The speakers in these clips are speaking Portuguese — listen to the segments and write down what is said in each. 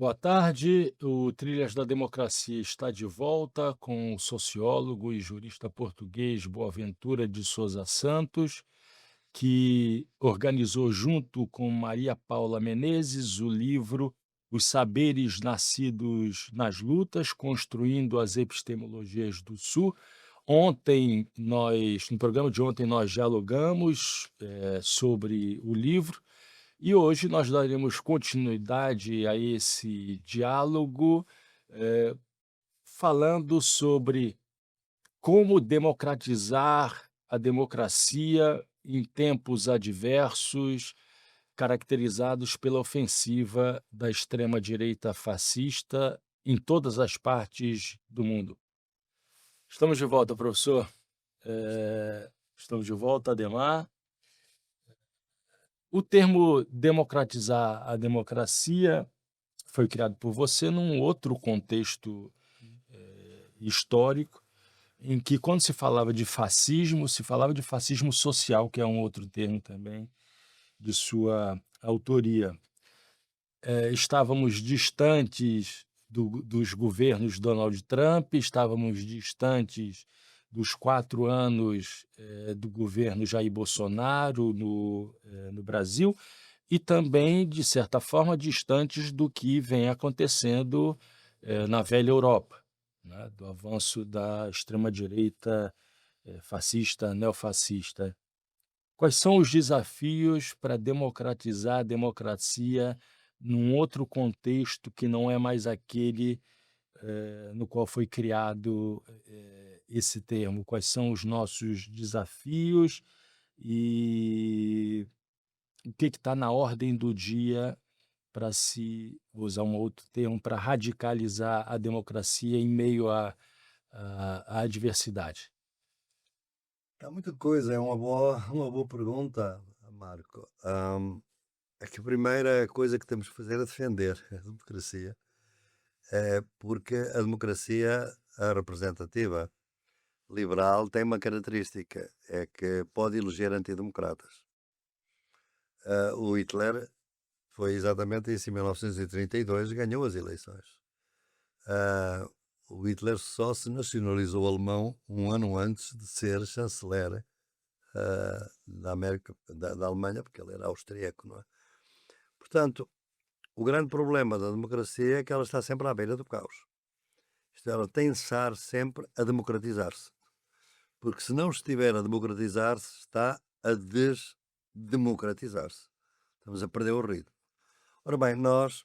Boa tarde. O Trilhas da Democracia está de volta com o sociólogo e jurista português Boaventura de Souza Santos, que organizou junto com Maria Paula Menezes o livro Os Saberes Nascidos nas Lutas, Construindo as Epistemologias do Sul. No programa de ontem, nós dialogamos sobre o livro e hoje nós daremos continuidade a esse diálogo, eh, falando sobre como democratizar a democracia em tempos adversos, caracterizados pela ofensiva da extrema-direita fascista em todas as partes do mundo. Estamos de volta, professor. Estamos de volta, Ademar. O termo democratizar a democracia foi criado por você num outro contexto histórico, em que quando se falava de fascismo social, que é um outro termo também de sua autoria. Estávamos distantes dos governos Donald Trump, estávamos distantes dos 4 anos, do governo Jair Bolsonaro no Brasil, e também, de certa forma, distantes do que vem acontecendo, na velha Europa, né, do avanço da extrema-direita, fascista, neofascista. Quais são os desafios para democratizar a democracia num outro contexto que não é mais aquele, no qual foi criado, esse termo? Quais são os nossos desafios e o que está na ordem do dia para se vou usar um outro termo, para radicalizar a democracia em meio à adversidade? Há muita coisa, é uma boa pergunta, Marco. É que a primeira coisa que temos que fazer é defender a democracia, porque a democracia, a representativa liberal, tem uma característica, é que pode eleger antidemocratas. O Hitler foi exatamente isso, em 1932 ganhou as eleições. Ah, o Hitler só se nacionalizou alemão um ano antes de ser chanceler da América, da Alemanha, porque ele era austríaco, não é? Portanto, o grande problema da democracia é que ela está sempre à beira do caos. Isto é, ela tem de estar sempre a democratizar-se. Porque se não estiver a democratizar-se, está a desdemocratizar-se. Estamos a perder o ritmo. Ora bem, nós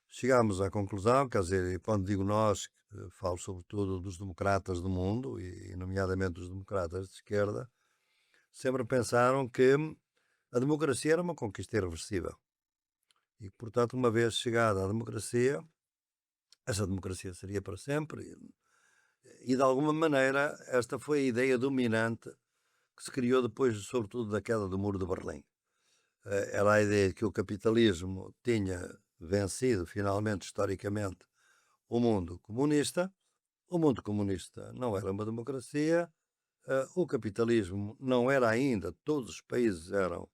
chegámos à conclusão, quer dizer, e quando digo nós, falo sobretudo dos democratas do mundo, e nomeadamente dos democratas de esquerda, sempre pensaram que a democracia era uma conquista irreversível e que, portanto, uma vez chegada à democracia, essa democracia seria para sempre e de alguma maneira, esta foi a ideia dominante que se criou depois, sobretudo, da queda do Muro de Berlim. Era a ideia de que o capitalismo tinha vencido, finalmente, historicamente, o mundo comunista. O mundo comunista não era uma democracia, o capitalismo não era ainda, todos os países eram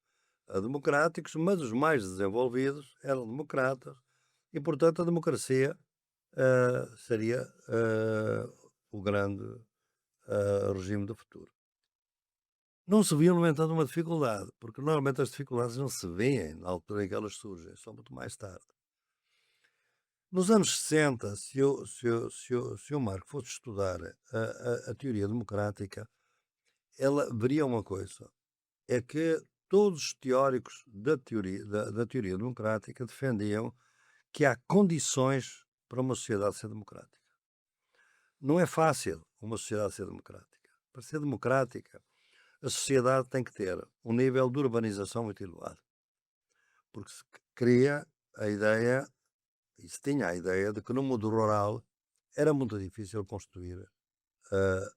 democráticos, mas os mais desenvolvidos eram democratas e, portanto, a democracia seria o grande regime do futuro. Não se viu, no entanto, uma dificuldade, porque normalmente as dificuldades não se veem na altura em que elas surgem, só muito mais tarde. Nos anos 60, se o Marco fosse estudar a teoria democrática, ela veria uma coisa, é que todos os teóricos da teoria democrática defendiam que há condições para uma sociedade ser democrática. Não é fácil uma sociedade ser democrática. Para ser democrática, a sociedade tem que ter um nível de urbanização muito elevado, porque se cria a ideia, e se tinha a ideia, de que no mundo rural era muito difícil construir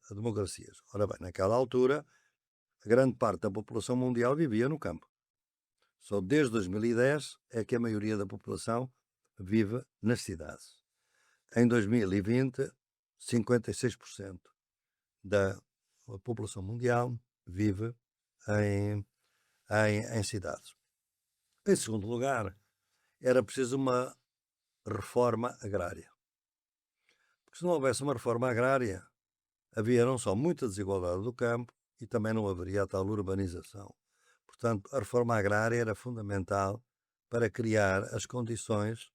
democracias. Ora bem, naquela altura, a grande parte da população mundial vivia no campo. Só desde 2010 é que a maioria da população vive nas cidades. Em 2020, 56% da população mundial vive em, em cidades. Em segundo lugar, era preciso uma reforma agrária. Porque se não houvesse uma reforma agrária, havia não só muita desigualdade do campo e também não haveria a tal urbanização. Portanto, a reforma agrária era fundamental para criar as condições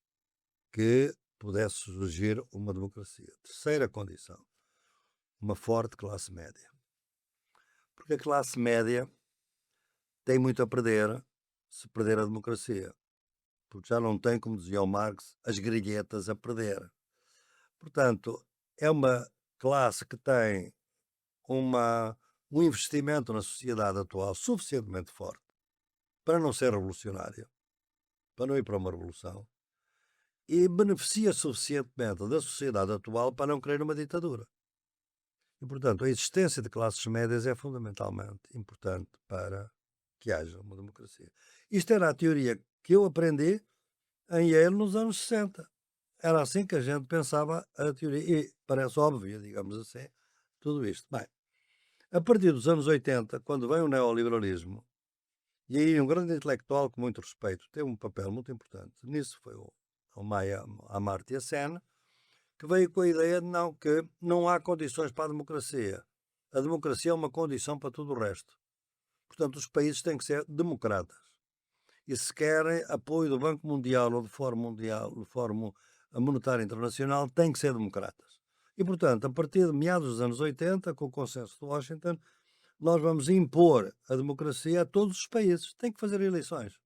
que pudesse surgir uma democracia. Terceira condição, uma forte classe média. Porque a classe média tem muito a perder se perder a democracia. Porque já não tem, como dizia o Marx, as grilhetas a perder. Portanto, é uma classe que tem um investimento na sociedade atual suficientemente forte para não ser revolucionária, para não ir para uma revolução, e beneficia suficientemente da sociedade atual para não querer uma ditadura. E, portanto, a existência de classes médias é fundamentalmente importante para que haja uma democracia. Isto era a teoria que eu aprendi em Yale nos anos 60. Era assim que a gente pensava a teoria. E parece óbvio, digamos assim, tudo isto. Bem, a partir dos anos 80, quando vem o neoliberalismo, e aí um grande intelectual com muito respeito teve um papel muito importante nisso, foi o Amartya Sen, que veio com a ideia de que não há condições para a democracia. A democracia é uma condição para tudo o resto. Portanto, os países têm que ser democratas. E se querem apoio do Banco Mundial ou do Fórum Mundial, do Fórum Monetário Internacional, têm que ser democratas. E, portanto, a partir de meados dos anos 80, com o consenso de Washington, nós vamos impor a democracia a todos os países. Tem que fazer eleições.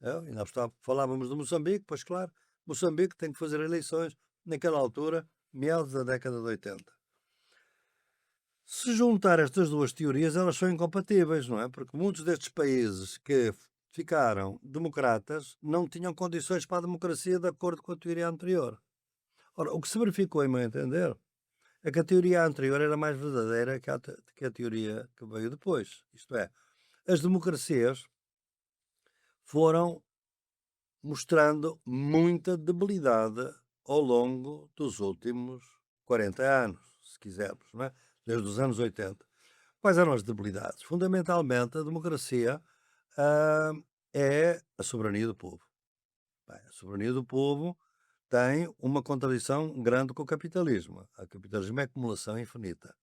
Ainda falávamos de Moçambique, pois claro, Moçambique tem que fazer eleições naquela altura, meados da década de 80. Se juntar estas duas teorias, elas são incompatíveis, não é? Porque muitos destes países que ficaram democratas não tinham condições para a democracia de acordo com a teoria anterior. Ora, o que se verificou, em meu entender, é que a teoria anterior era mais verdadeira que a teoria que veio depois. Isto é, as democracias foram mostrando muita debilidade ao longo dos últimos 40 anos, se quisermos, não é? Desde os anos 80. Quais eram as debilidades? Fundamentalmente, a democracia é a soberania do povo. Bem, a soberania do povo tem uma contradição grande com o capitalismo. O capitalismo é acumulação infinita.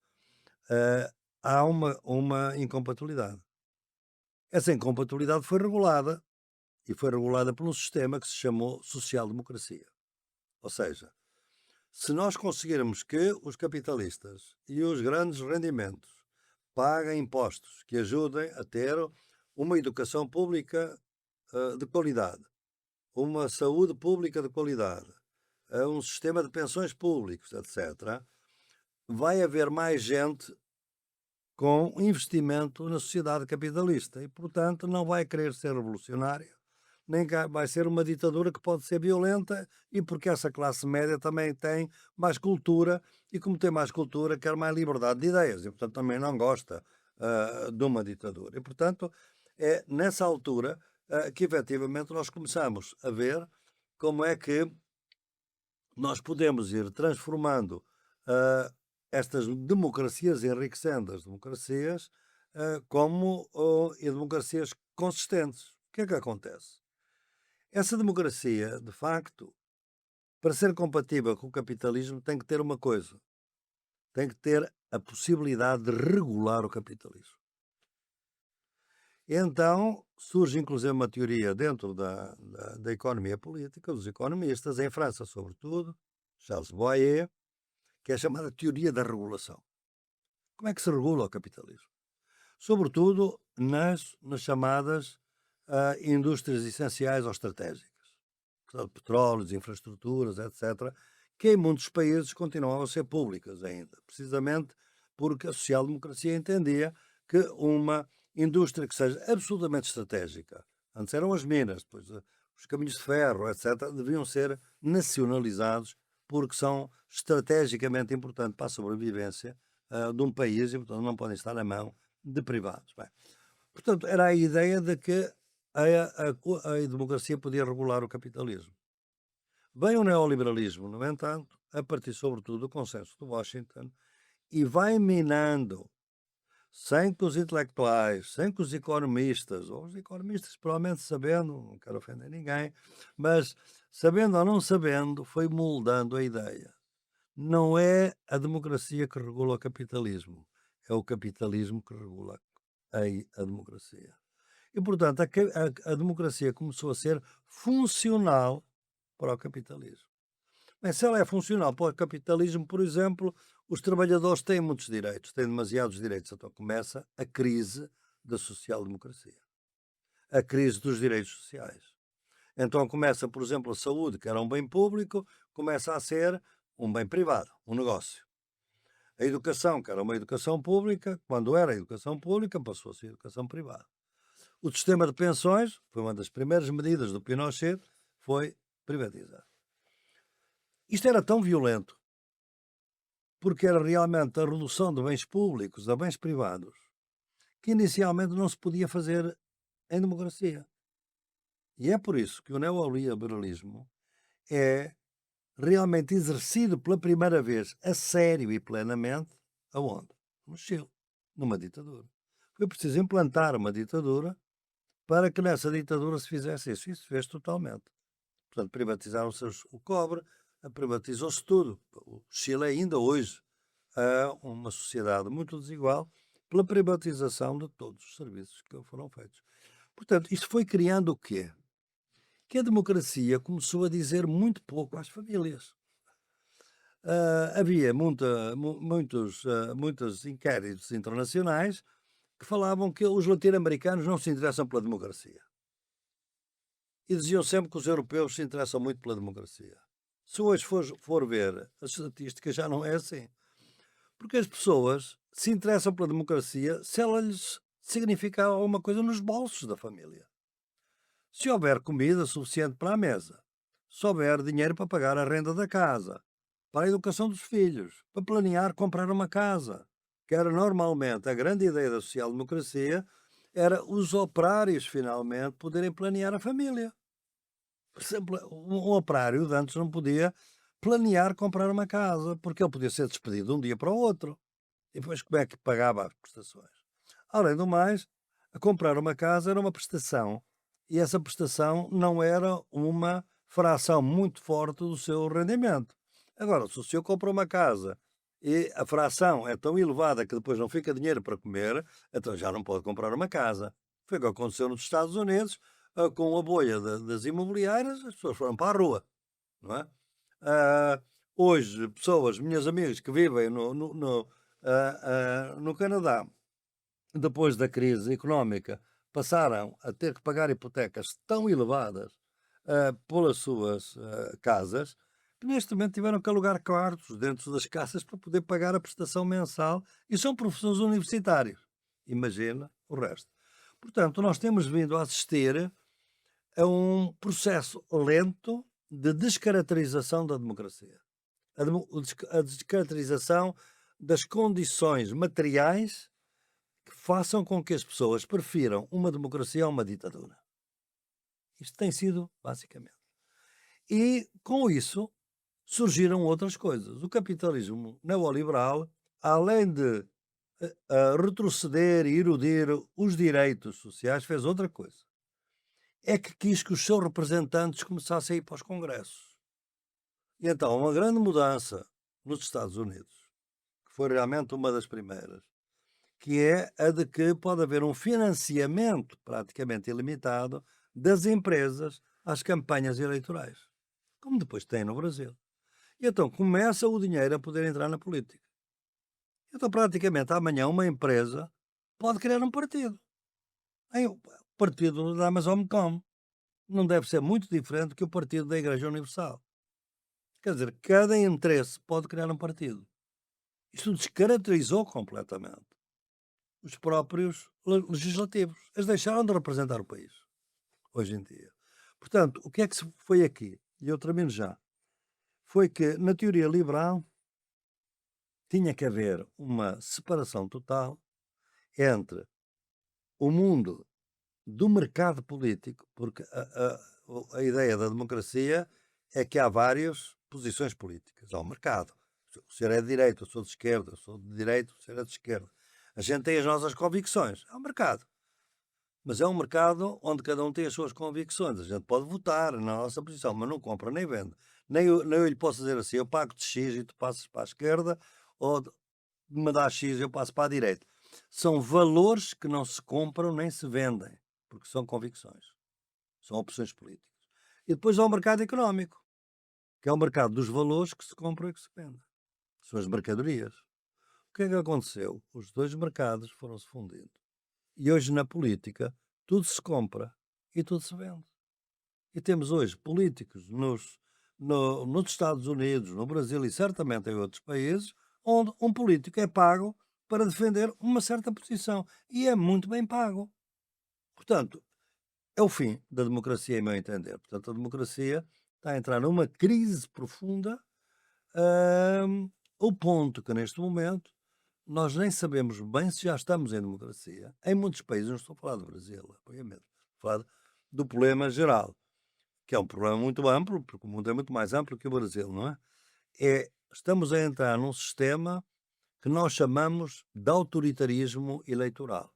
Há uma incompatibilidade. Essa incompatibilidade foi regulada, e foi regulada por um sistema que se chamou social-democracia. Ou seja, se nós conseguirmos que os capitalistas e os grandes rendimentos paguem impostos que ajudem a ter uma educação pública de qualidade, uma saúde pública de qualidade, um sistema de pensões públicos, etc., vai haver mais gente com investimento na sociedade capitalista e, portanto, não vai querer ser revolucionária, nem vai ser uma ditadura que pode ser violenta, e porque essa classe média também tem mais cultura, e como tem mais cultura, quer mais liberdade de ideias, e portanto também não gosta de uma ditadura. E portanto é nessa altura que efetivamente nós começamos a ver como é que nós podemos ir transformando estas democracias, enriquecendo as democracias, como e democracias consistentes. O que é que acontece? Essa democracia, de facto, para ser compatível com o capitalismo, tem que ter uma coisa: tem que ter a possibilidade de regular o capitalismo. E então surge, inclusive, uma teoria dentro da economia política, dos economistas, em França, sobretudo, Charles Boyer, que é chamada teoria da regulação. Como é que se regula o capitalismo? Sobretudo nas chamadas indústrias essenciais ou estratégicas, portanto, petróleos, infraestruturas, etc., que em muitos países continuam a ser públicas ainda, precisamente porque a social-democracia entendia que uma indústria que seja absolutamente estratégica, antes eram as minas, depois os caminhos de ferro, etc., deviam ser nacionalizados porque são estrategicamente importantes para a sobrevivência de um país e, portanto, não podem estar na mão de privados. Bem, portanto, era a ideia de que a democracia podia regular o capitalismo. Vem o neoliberalismo, no entanto, a partir sobretudo do consenso de Washington, e vai minando, sem que os intelectuais, sem que os economistas, ou os economistas provavelmente sabendo, não quero ofender ninguém, mas sabendo ou não sabendo, foi moldando a ideia. Não é a democracia que regula o capitalismo, é o capitalismo que regula a democracia. E, portanto, a democracia começou a ser funcional para o capitalismo. Mas se ela é funcional para o capitalismo, por exemplo, os trabalhadores têm muitos direitos, têm demasiados direitos. Então começa a crise da social-democracia, a crise dos direitos sociais. Então começa, por exemplo, a saúde, que era um bem público, começa a ser um bem privado, um negócio. A educação, que era uma educação pública, quando era educação pública, passou a ser educação privada. O sistema de pensões, foi uma das primeiras medidas do Pinochet, foi privatizar. Isto era tão violento, porque era realmente a redução de bens públicos a bens privados, que inicialmente não se podia fazer em democracia. E é por isso que o neoliberalismo é realmente exercido pela primeira vez a sério e plenamente, aonde? No Chile, numa ditadura. Foi preciso implantar uma ditadura para que nessa ditadura se fizesse isso. Isso se fez totalmente. Portanto, privatizaram-se o cobre, privatizou-se tudo. O Chile ainda hoje é uma sociedade muito desigual pela privatização de todos os serviços que foram feitos. Portanto, isto foi criando o quê? Que a democracia começou a dizer muito pouco às famílias. Havia muitos inquéritos internacionais que falavam que os latino-americanos não se interessam pela democracia. E diziam sempre que os europeus se interessam muito pela democracia. Se hoje for ver as estatísticas, já não é assim. Porque as pessoas se interessam pela democracia se ela lhes significar alguma coisa nos bolsos da família. Se houver comida suficiente para a mesa, se houver dinheiro para pagar a renda da casa, para a educação dos filhos, para planear comprar uma casa, que era normalmente a grande ideia da social-democracia, era os operários finalmente poderem planear a família. Por exemplo, um operário de antes não podia planear comprar uma casa, porque ele podia ser despedido de um dia para o outro. E depois como é que pagava as prestações? Além do mais, a comprar uma casa era uma prestação, e essa prestação não era uma fração muito forte do seu rendimento. Agora, se o senhor compra uma casa e a fração é tão elevada que depois não fica dinheiro para comer, então já não pode comprar uma casa. Foi o que aconteceu nos Estados Unidos, com a bolha das imobiliárias, as pessoas foram para a rua, não é? Hoje, pessoas, minhas amigas que vivem no Canadá, depois da crise económica, passaram a ter que pagar hipotecas tão elevadas pelas suas casas, que neste momento tiveram que alugar quartos dentro das casas para poder pagar a prestação mensal, e são professores universitários. Imagina o resto. Portanto, nós temos vindo a assistir a um processo lento de descaracterização da democracia. A descaracterização das condições materiais que façam com que as pessoas prefiram uma democracia a uma ditadura. Isto tem sido, basicamente. E, com isso, surgiram outras coisas. O capitalismo neoliberal, além de retroceder e erudir os direitos sociais, fez outra coisa. É que quis que os seus representantes começassem a ir para os congressos. E então, uma grande mudança nos Estados Unidos, que foi realmente uma das primeiras, que é a de que pode haver um financiamento praticamente ilimitado das empresas às campanhas eleitorais, como depois tem no Brasil. E então começa o dinheiro a poder entrar na política. Então, praticamente amanhã, uma empresa pode criar um partido. O partido da Amazon.com não deve ser muito diferente que o partido da Igreja Universal. Quer dizer, cada interesse pode criar um partido. Isto descaracterizou completamente os próprios legislativos. Eles deixaram de representar o país, hoje em dia. Portanto, o que é que se foi aqui? E eu termino já. Foi que, na teoria liberal, tinha que haver uma separação total entre o mundo do mercado político, porque a ideia da democracia é que há várias posições políticas. Há o mercado. O senhor é de direita, eu sou de esquerda, eu sou de direita, o senhor é de esquerda. A gente tem as nossas convicções. Há o mercado. Mas é um mercado onde cada um tem as suas convicções. A gente pode votar na nossa posição, mas não compra nem vende. Nem eu lhe posso dizer assim: eu pago-te X e tu passas para a esquerda, ou me dá X e eu passo para a direita. São valores que não se compram nem se vendem, porque são convicções, são opções políticas. E depois há o mercado económico, que é o mercado dos valores que se compram e que se vendem. São as mercadorias. O que é que aconteceu? Os dois mercados foram-se fundindo. E hoje na política tudo se compra e tudo se vende. E temos hoje políticos nos Estados Unidos, no Brasil e certamente em outros países, onde um político é pago para defender uma certa posição. E é muito bem pago. Portanto, é o fim da democracia, em meu entender. Portanto, a democracia está a entrar numa crise profunda, o ponto que neste momento nós nem sabemos bem se já estamos em democracia. Em muitos países, não estou a falar do Brasil, obviamente, estou a falar do problema geral, que é um problema muito amplo, porque o mundo é muito mais amplo que o Brasil, não é? Estamos a entrar num sistema que nós chamamos de autoritarismo eleitoral.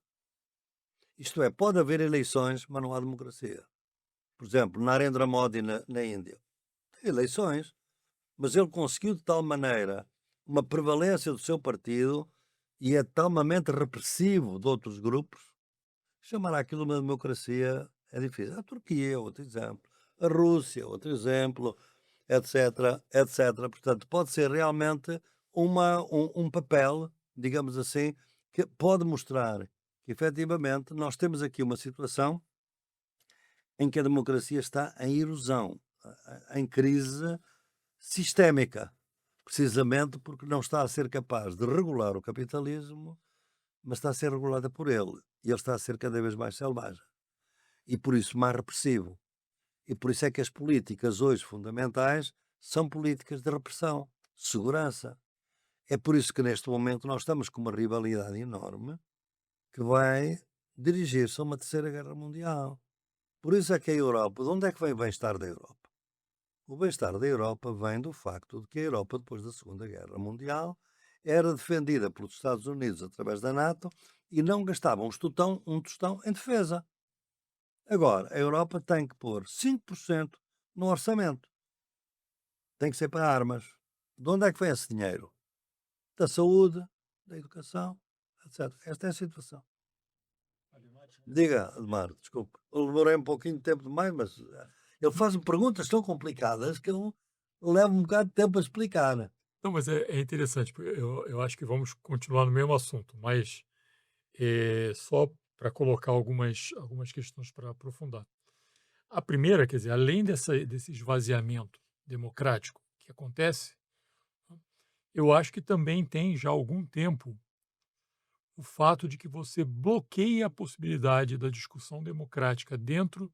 Isto é, pode haver eleições, mas não há democracia. Por exemplo, Narendra Modi na Índia. Tem eleições, mas ele conseguiu de tal maneira uma prevalência do seu partido e é talmente repressivo de outros grupos, chamar aquilo uma democracia é difícil. A Turquia é outro exemplo, a Rússia, outro exemplo, etc, etc. Portanto, pode ser realmente um papel, digamos assim, que pode mostrar que efetivamente nós temos aqui uma situação em que a democracia está em erosão, em crise sistémica, precisamente porque não está a ser capaz de regular o capitalismo, mas está a ser regulada por ele. E ele está a ser cada vez mais selvagem. E por isso mais repressivo. E por isso é que as políticas hoje fundamentais são políticas de repressão, segurança. É por isso que neste momento nós estamos com uma rivalidade enorme que vai dirigir-se a uma terceira guerra mundial. Por isso é que a Europa, de onde é que vem o bem-estar da Europa? O bem-estar da Europa vem do facto de que a Europa, depois da Segunda Guerra Mundial, era defendida pelos Estados Unidos através da NATO e não gastava um tostão em defesa. Agora, a Europa tem que pôr 5% no orçamento. Tem que ser para armas. De onde é que vem esse dinheiro? Da saúde, da educação, etc. Esta é a situação. Diga, Admar, desculpe. Eu demorei um pouquinho de tempo demais, mas ele faz-me perguntas tão complicadas que eu levo um bocado de tempo a explicar. Não, mas é interessante, porque eu acho que vamos continuar no mesmo assunto, mas só para colocar algumas questões para aprofundar. A primeira, quer dizer, além desse esvaziamento democrático que acontece, eu acho que também tem já algum tempo o fato de que você bloqueia a possibilidade da discussão democrática dentro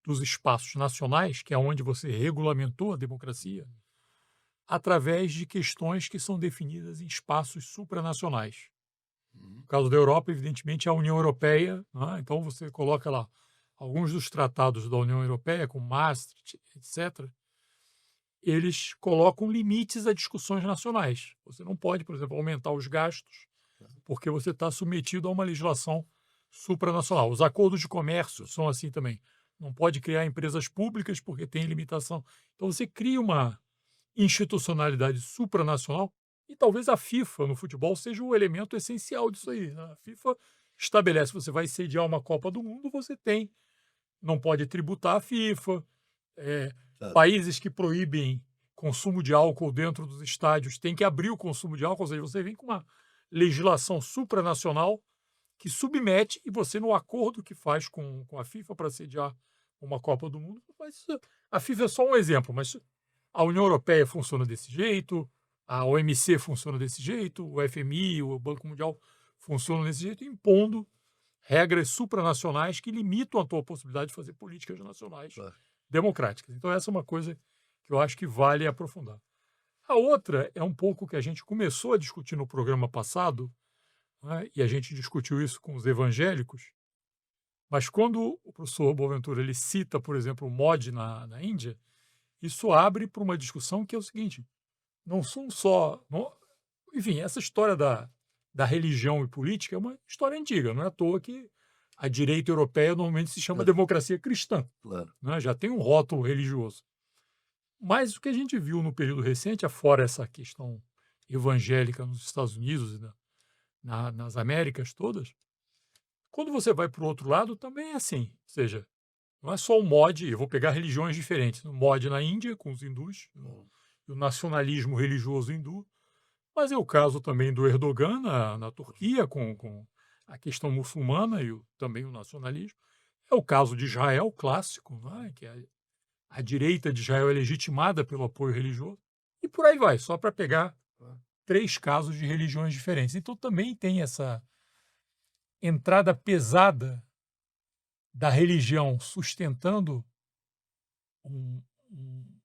dos espaços nacionais, que é onde você regulamentou a democracia, através de questões que são definidas em espaços supranacionais. No caso da Europa, evidentemente, é a União Europeia, né? Então você coloca lá alguns dos tratados da União Europeia, como Maastricht, etc., eles colocam limites a discussões nacionais. Você não pode, por exemplo, aumentar os gastos, porque você está submetido a uma legislação supranacional. Os acordos de comércio são assim também. Não pode criar empresas públicas porque tem limitação. Então você cria uma institucionalidade supranacional e talvez a FIFA no futebol seja o elemento essencial disso aí, né? A FIFA estabelece, você vai sediar uma Copa do Mundo, não pode tributar a FIFA, Certo. países que proíbem consumo de álcool dentro dos estádios têm que abrir o consumo de álcool, ou seja, você vem com uma legislação supranacional que submete e você no acordo que faz com a FIFA para sediar uma Copa do Mundo, mas a FIFA é só um exemplo, mas a União Europeia funciona desse jeito, a OMC funciona desse jeito, o FMI, o Banco Mundial funcionam desse jeito, impondo regras supranacionais que limitam a tua possibilidade de fazer políticas nacionais Claro. democráticas. Então essa é uma coisa que eu acho que vale aprofundar. A outra é um pouco que a gente começou a discutir no programa passado, né, e a gente discutiu isso com os evangélicos, mas quando o professor Boaventura ele cita, por exemplo, o Modi na Índia, isso abre para uma discussão que é o seguinte: não são só. Enfim, essa história da religião e política é uma história antiga, não é à toa que a direita europeia normalmente se chama Claro, democracia cristã, claro. né? Já tem um rótulo religioso. Mas o que a gente viu no período recente, afora essa questão evangélica nos Estados Unidos e nas Américas todas, quando você vai para o outro lado, também é assim. Ou seja, não é só o mod, eu vou pegar religiões diferentes. O mod na Índia, com os hindus, e o nacionalismo religioso hindu, mas é o caso também do Erdogan na Turquia, com a questão muçulmana e também o nacionalismo. É o caso de Israel, clássico, né? Que a direita de Israel é legitimada pelo apoio religioso. E por aí vai, só para pegar três casos de religiões diferentes. Então também tem essa entrada pesada da religião sustentando um, um,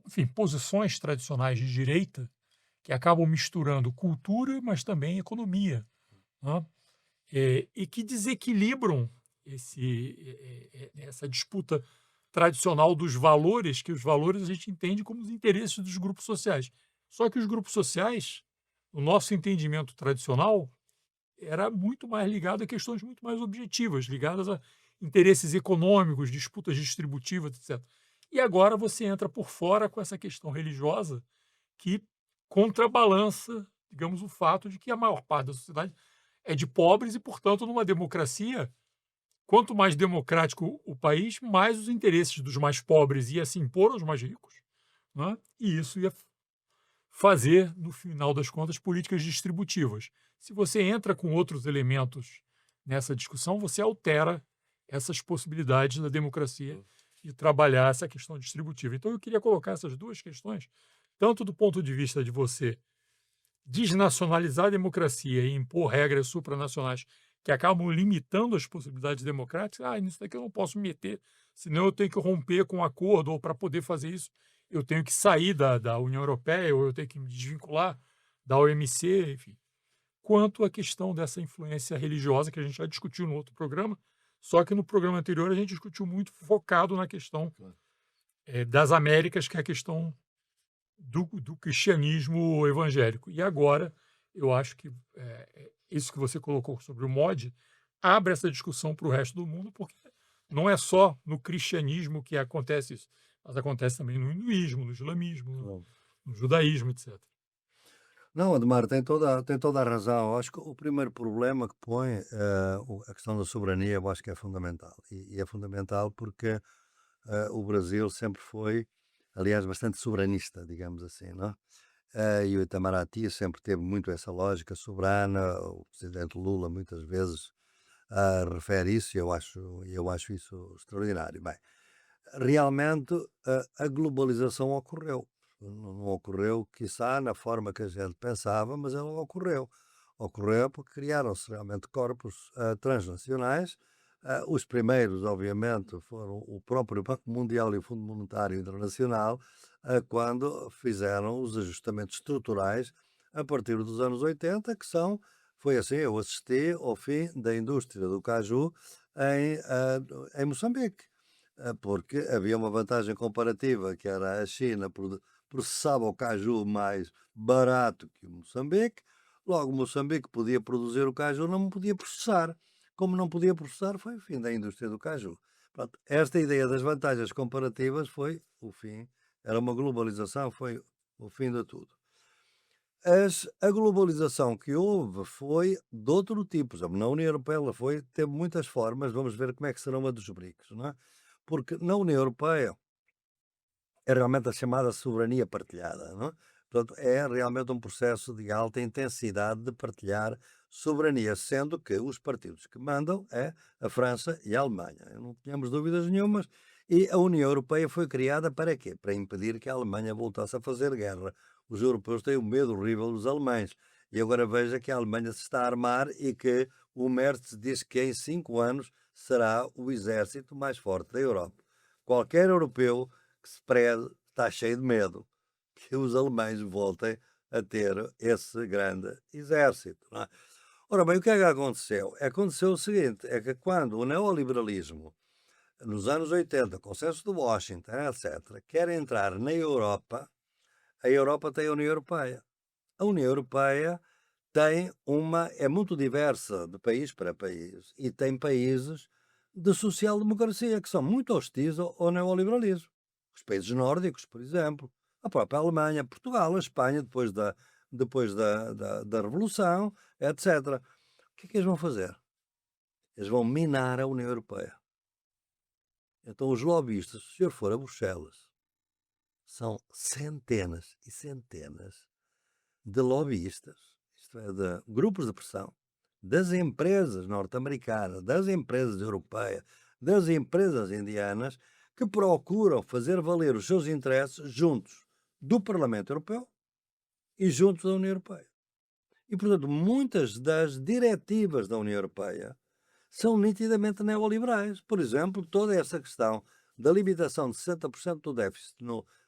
enfim, posições tradicionais de direita que acabam misturando cultura, mas também economia, né? E que desequilibram essa disputa tradicional dos valores, que os valores a gente entende como os interesses dos grupos sociais. Só que os grupos sociais, o nosso entendimento tradicional, era muito mais ligado a questões muito mais objetivas, ligadas a interesses econômicos, disputas distributivas, etc. E agora você entra por fora com essa questão religiosa que contrabalança, digamos, o fato de que a maior parte da sociedade é de pobres e, portanto, numa democracia, quanto mais democrático o país, mais os interesses dos mais pobres ia se impor aos mais ricos, né? E isso ia fazer, no final das contas, políticas distributivas. Se você entra com outros elementos nessa discussão, você altera essas possibilidades da democracia de trabalhar essa questão distributiva. Então, eu queria colocar essas duas questões, tanto do ponto de vista de você desnacionalizar a democracia e impor regras supranacionais que acabam limitando as possibilidades democráticas. Nisso daqui eu não posso me meter, senão eu tenho que romper com um acordo, ou para poder fazer isso, eu tenho que sair da União Europeia, ou eu tenho que me desvincular da OMC, enfim. Quanto à questão dessa influência religiosa, que a gente já discutiu no outro programa, só que no programa anterior a gente discutiu muito focado na questão das Américas, que é a questão do cristianismo evangélico. E agora, eu acho que isso que você colocou sobre o mod abre essa discussão para o resto do mundo, porque não é só no cristianismo que acontece isso, mas acontece também no hinduísmo, no islamismo, no judaísmo, etc. Não, Ademar, tem toda a razão. Eu acho que o primeiro problema que põe, a questão da soberania, eu acho que é fundamental. E é fundamental porque o Brasil sempre foi, aliás, bastante soberanista, digamos assim, não é? E o Itamaraty sempre teve muito essa lógica soberana. O presidente Lula muitas vezes refere isso, e eu acho isso extraordinário. Bem, realmente a globalização ocorreu. Não ocorreu, quiçá, na forma que a gente pensava, mas ela ocorreu. Ocorreu porque criaram-se realmente corpos transnacionais. Os primeiros, obviamente, foram o próprio Banco Mundial e o Fundo Monetário Internacional, quando fizeram os ajustamentos estruturais a partir dos anos 80, foi assim, eu assisti ao fim da indústria do caju em Moçambique, porque havia uma vantagem comparativa, que era a China processava o caju mais barato que o Moçambique. Logo, Moçambique podia produzir o caju, não podia processar. Como não podia processar, foi o fim da indústria do caju. Pronto, esta ideia das vantagens comparativas foi o fim, era uma globalização, foi o fim de tudo. A globalização que houve foi de outro tipo. Por exemplo, na União Europeia ela teve muitas formas, vamos ver como é que serão a dos BRICS, não é? Porque na União Europeia é realmente a chamada soberania partilhada, não é? Portanto, é realmente um processo de alta intensidade de partilhar soberania, sendo que os partidos que mandam é a França e a Alemanha. Não tínhamos dúvidas nenhumas. E a União Europeia foi criada para quê? Para impedir que a Alemanha voltasse a fazer guerra. Os europeus têm um medo horrível dos alemães. E agora veja que a Alemanha se está a armar e que o Merz diz que em 5 anos será o exército mais forte da Europa. Qualquer europeu que se preze está cheio de medo que os alemães voltem a ter esse grande exército, não é? Ora bem, o que é que aconteceu? Aconteceu o seguinte, é que quando o neoliberalismo, nos anos 80, consenso de Washington, etc., quer entrar na Europa, a Europa tem a União Europeia. A União Europeia é muito diversa de país para país e tem países de social-democracia que são muito hostis ao neoliberalismo. Os países nórdicos, por exemplo, a própria Alemanha, Portugal, a Espanha, depois da Revolução, etc. O que é que eles vão fazer? Eles vão minar a União Europeia. Então, os lobistas, se o senhor for a Bruxelas, são centenas e centenas de lobistas, isto é, de grupos de pressão, das empresas norte-americanas, das empresas europeias, das empresas indianas, que procuram fazer valer os seus interesses juntos do Parlamento Europeu e juntos da União Europeia. E, portanto, muitas das diretivas da União Europeia são nitidamente neoliberais. Por exemplo, toda essa questão da limitação de 60% do déficit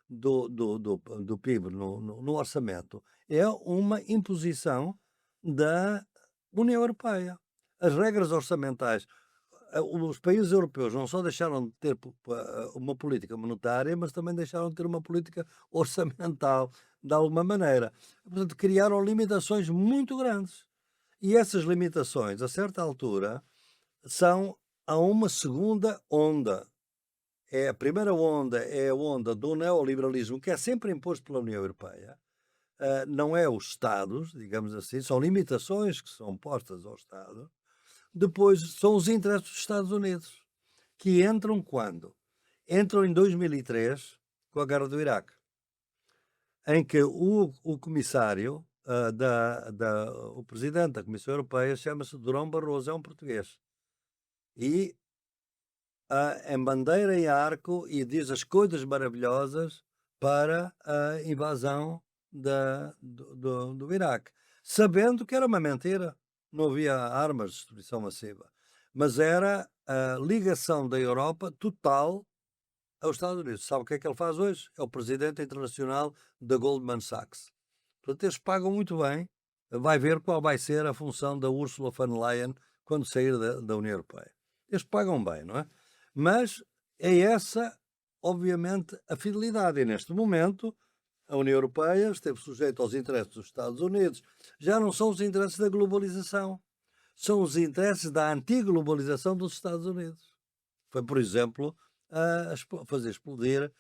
do PIB no orçamento é uma imposição da União Europeia. As regras orçamentais, os países europeus não só deixaram de ter uma política monetária, mas também deixaram de ter uma política orçamental, de alguma maneira. Portanto, criaram limitações muito grandes. E essas limitações, a certa altura, são a uma segunda onda. A primeira onda é a onda do neoliberalismo, que é sempre imposto pela União Europeia. Não é os Estados, digamos assim, são limitações que são postas ao Estado. Depois são os interesses dos Estados Unidos, que entram quando? Entram em 2003, com a guerra do Iraque, em que o comissário, o presidente da Comissão Europeia, chama-se Durão Barroso, é um português. E em bandeira e arco e diz as coisas maravilhosas para a invasão do Iraque, sabendo que era uma mentira, não havia armas de destruição massiva, mas era a ligação da Europa total aos Estados Unidos. Sabe o que é que ele faz hoje? É o presidente internacional da Goldman Sachs. Portanto, eles pagam muito bem. Vai ver qual vai ser a função da Ursula von der Leyen quando sair da União Europeia. Eles pagam bem, não é? Mas é essa, obviamente, a fidelidade. E neste momento, a União Europeia esteve sujeita aos interesses dos Estados Unidos. Já não são os interesses da globalização. São os interesses da antiglobalização dos Estados Unidos. Foi, por exemplo, fazer explodir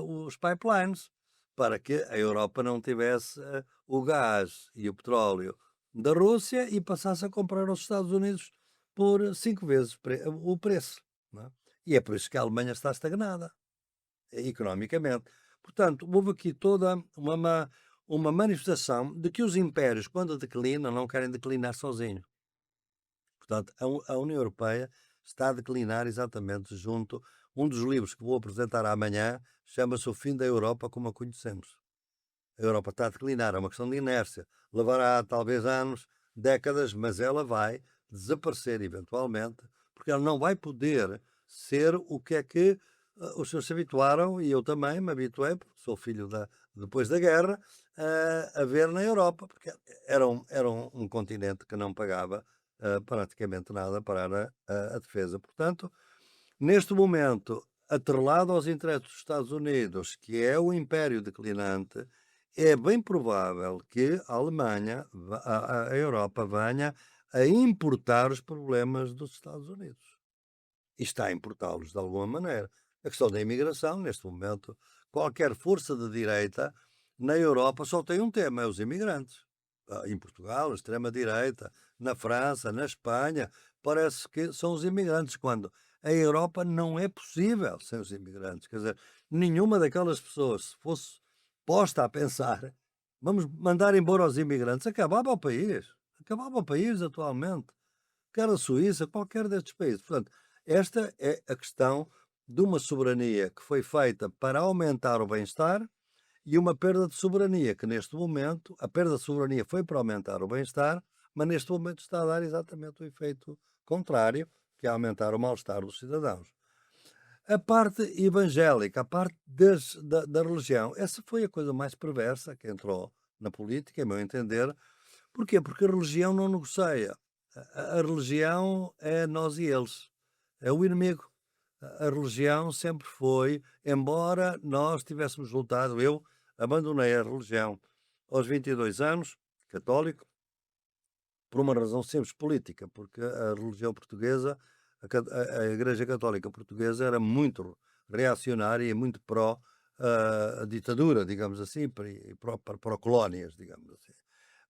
os pipelines para que a Europa não tivesse o gás e o petróleo da Rússia e passasse a comprar aos Estados Unidos por 5 vezes o preço. Não é? E é por isso que a Alemanha está estagnada, economicamente. Portanto, houve aqui toda uma manifestação de que os impérios, quando declinam, não querem declinar sozinhos. Portanto, a União Europeia está a declinar exatamente junto. Um dos livros que vou apresentar amanhã chama-se O Fim da Europa como a Conhecemos. A Europa está a declinar, é uma questão de inércia. Levará talvez anos, décadas, mas ela vai desaparecer eventualmente, porque ela não vai poder ser o que é que os senhores se habituaram, e eu também me habituei, porque sou filho depois da guerra, a ver na Europa, porque era um continente que não pagava praticamente nada para a defesa. Portanto, neste momento, atrelado aos interesses dos Estados Unidos, que é o império declinante, é bem provável que a Alemanha, a Europa, venha a importar os problemas dos Estados Unidos. E está a importá-los de alguma maneira. A questão da imigração, neste momento, qualquer força de direita na Europa só tem um tema, é os imigrantes. Em Portugal, a extrema-direita, na França, na Espanha, parece que são os imigrantes, quando a Europa não é possível sem os imigrantes. Quer dizer, nenhuma daquelas pessoas, se fosse posta a pensar, vamos mandar embora os imigrantes, acabava o país atualmente, quer a Suíça, qualquer destes países. Portanto, esta é a questão de uma soberania que foi feita para aumentar o bem-estar e uma perda de soberania, que neste momento, a perda de soberania foi para aumentar o bem-estar, mas neste momento está a dar exatamente o efeito contrário, que é aumentar o mal-estar dos cidadãos. A parte evangélica, a parte da religião, essa foi a coisa mais perversa que entrou na política, a meu entender. Porquê? Porque a religião não negocia. A religião é nós e eles. É o inimigo. A religião sempre foi, embora nós tivéssemos lutado, eu abandonei a religião aos 22 anos, católico, por uma razão simples política, porque a religião portuguesa, a Igreja Católica Portuguesa era muito reacionária e muito pró a ditadura, digamos assim, e pró colónias, digamos assim.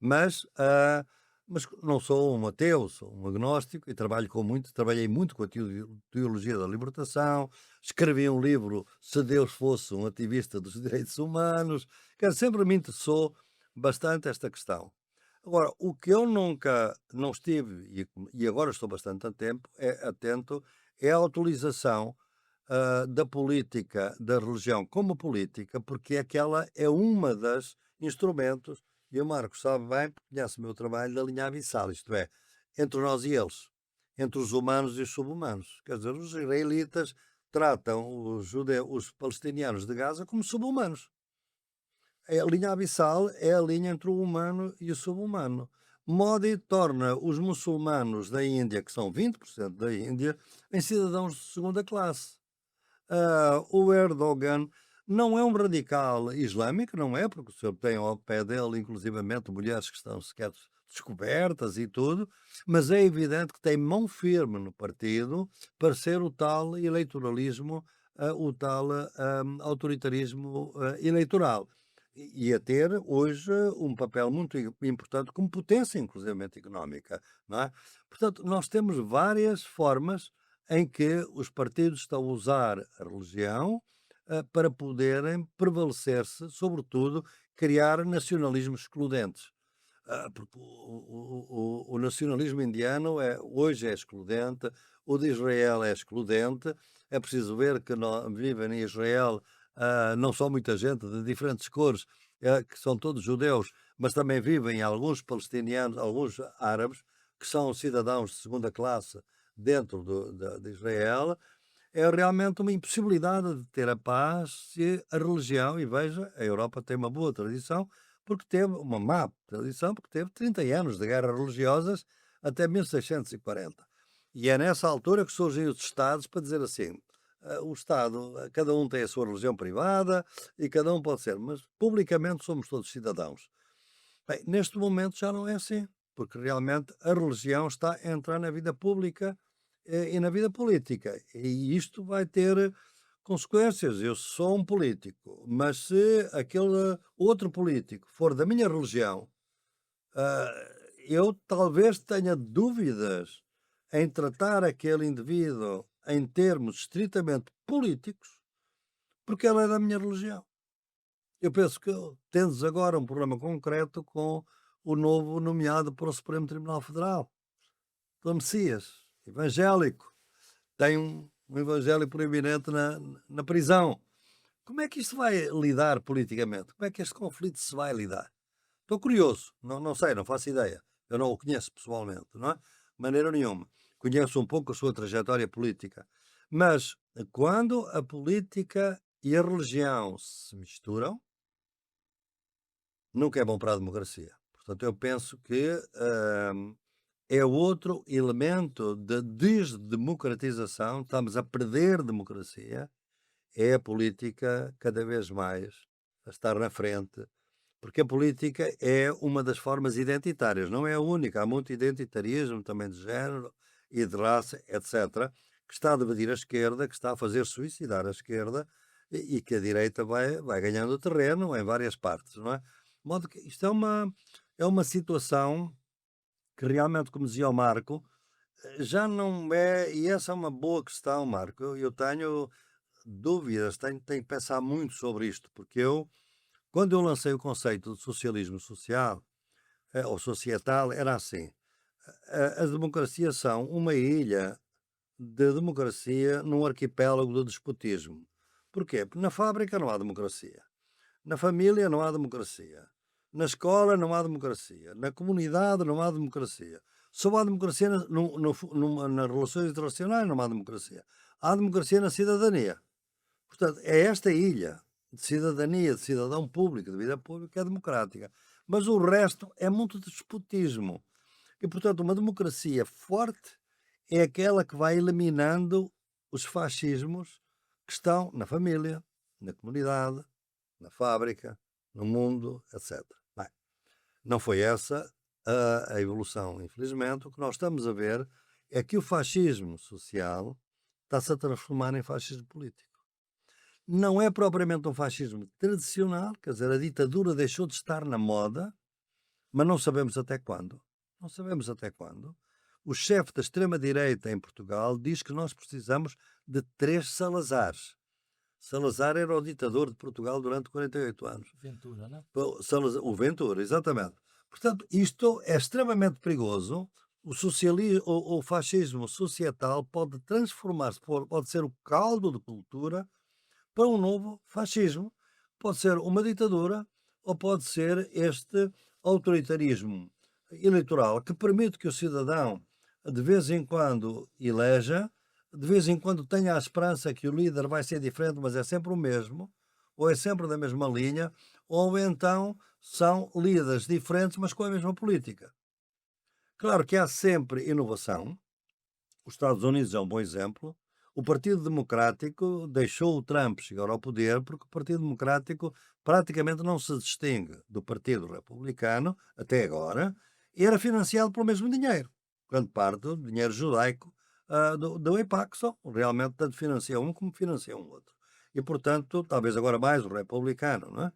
Mas, mas não sou um ateu, sou um agnóstico e trabalhei muito com a teologia da libertação, escrevi um livro, Se Deus Fosse um Ativista dos Direitos Humanos, que sempre me interessou bastante esta questão. Agora, o que eu nunca não estive, e agora estou bastante atento, é a utilização da política, da religião como política, porque aquela é uma das instrumentos, e o Marcos sabe bem, porque conhece o meu trabalho, da linha abissal, isto é, entre nós e eles, entre os humanos e os sub-humanos. Quer dizer, os israelitas tratam os palestinianos de Gaza como sub-humanos. A linha abissal é a linha entre o humano e o sub-humano. Modi torna os muçulmanos da Índia, que são 20% da Índia, em cidadãos de segunda classe. O Erdogan não é um radical islâmico, não é, porque o senhor tem ao pé dele, inclusivamente, mulheres que estão sequer descobertas e tudo, mas é evidente que tem mão firme no partido para ser o tal eleitoralismo, o tal autoritarismo eleitoral. E a ter hoje um papel muito importante como potência, inclusivamente económica, não é? Portanto, nós temos várias formas em que os partidos estão a usar a religião para poderem prevalecer-se, sobretudo, criar nacionalismos excludentes. Porque o nacionalismo indiano hoje é excludente, o de Israel é excludente. É preciso ver que vivem em Israel não só muita gente de diferentes cores, que são todos judeus, mas também vivem alguns palestinianos, alguns árabes, que são cidadãos de segunda classe dentro de Israel. É realmente uma impossibilidade de ter a paz se a religião, e veja, a Europa tem uma boa tradição, porque teve uma má tradição, porque teve 30 anos de guerras religiosas até 1640. E é nessa altura que surgem os Estados para dizer assim, o Estado, cada um tem a sua religião privada e cada um pode ser, mas publicamente somos todos cidadãos. Bem, neste momento já não é assim, porque realmente a religião está a entrar na vida pública e na vida política. E isto vai ter consequências. Eu sou um político, mas se aquele outro político for da minha religião, eu talvez tenha dúvidas em tratar aquele indivíduo em termos estritamente políticos, porque ele é da minha religião. Eu penso que tendes agora um problema concreto com o novo nomeado para o Supremo Tribunal Federal, pelo Messias, evangélico. Tem um evangélico proeminente na prisão. Como é que isto vai lidar politicamente? Como é que este conflito se vai lidar? Estou curioso, não sei, não faço ideia. Eu não o conheço pessoalmente, não é? De maneira nenhuma. Conheço um pouco a sua trajetória política. Mas quando a política e a religião se misturam, nunca é bom para a democracia. Portanto, eu penso que é outro elemento de desdemocratização. Estamos a perder democracia. É a política cada vez mais a estar na frente, porque a política é uma das formas identitárias, não é a única. Há muito identitarismo também de género e de raça, etc., que está a dividir a esquerda, que está a fazer suicidar a esquerda e que a direita vai ganhando terreno em várias partes, não é? De modo que isto é uma situação que realmente, como dizia o Marco, já não é, e essa é uma boa questão, Marco. Eu tenho dúvidas, tenho que pensar muito sobre isto, porque quando eu lancei o conceito de socialismo social, ou societal, era assim: as democracias são uma ilha de democracia num arquipélago de despotismo. Porquê? Porque na fábrica não há democracia, na família não há democracia, na escola não há democracia, na comunidade não há democracia. Só há democracia nas relações internacionais, não há democracia. Há democracia na cidadania. Portanto, é esta ilha de cidadania, de cidadão público, de vida pública, é democrática. Mas o resto é muito despotismo. E, portanto, uma democracia forte é aquela que vai eliminando os fascismos que estão na família, na comunidade, na fábrica, no mundo, etc. Bem, não foi essa a evolução, infelizmente, o que nós estamos a ver é que o fascismo social está-se a transformar em fascismo político. Não é propriamente um fascismo tradicional, quer dizer, a ditadura deixou de estar na moda, mas não sabemos até quando. Não sabemos até quando. O chefe da extrema-direita em Portugal diz que nós precisamos de 3 Salazares. Salazar era o ditador de Portugal durante 48 anos. Ventura, né? O Ventura, exatamente. Portanto, isto é extremamente perigoso. O fascismo societal pode transformar-se, pode ser o caldo de cultura para um novo fascismo. Pode ser uma ditadura ou pode ser este autoritarismo eleitoral que permite que o cidadão, de vez em quando, eleja, de vez em quando tenha a esperança que o líder vai ser diferente, mas é sempre o mesmo, ou é sempre da mesma linha, ou então são líderes diferentes, mas com a mesma política. Claro que há sempre inovação. Os Estados Unidos é um bom exemplo. O Partido Democrático deixou o Trump chegar ao poder porque o Partido Democrático praticamente não se distingue do Partido Republicano, até agora, e era financiado pelo mesmo dinheiro. Grande parte do dinheiro judaico do EPAC, só realmente tanto financia um como financia um outro. E, portanto, talvez agora mais o republicano, não é?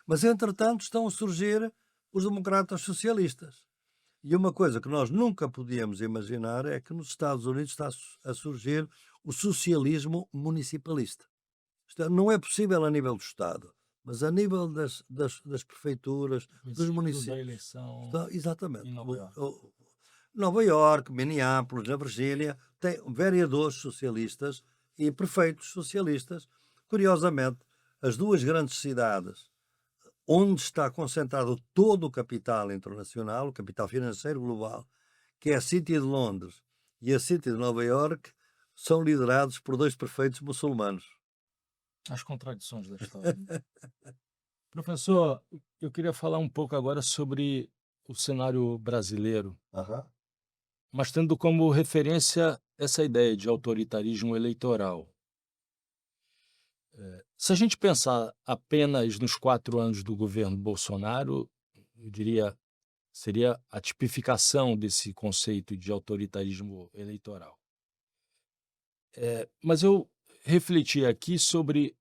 Mas, entretanto, estão a surgir os democratas socialistas. E uma coisa que nós nunca podíamos imaginar é que nos Estados Unidos está a surgir o socialismo municipalista. Não é possível a nível do Estado, mas a nível das prefeituras, dos Coincido da municípios. eleição Exatamente. em Nova York. Nova Iorque, Minneapolis, na Virgínia, tem vereadores socialistas e prefeitos socialistas. Curiosamente, as duas grandes cidades onde está concentrado todo o capital internacional, o capital financeiro global, que é a City de Londres e a City de Nova Iorque, são liderados por 2 prefeitos muçulmanos. As contradições da história. Professor, eu queria falar um pouco agora sobre o cenário brasileiro, Aham. mas tendo como referência essa ideia de autoritarismo eleitoral. Se a gente pensar apenas nos 4 anos do governo Bolsonaro, eu diria, seria a tipificação desse conceito de autoritarismo eleitoral. Mas eu refleti aqui sobre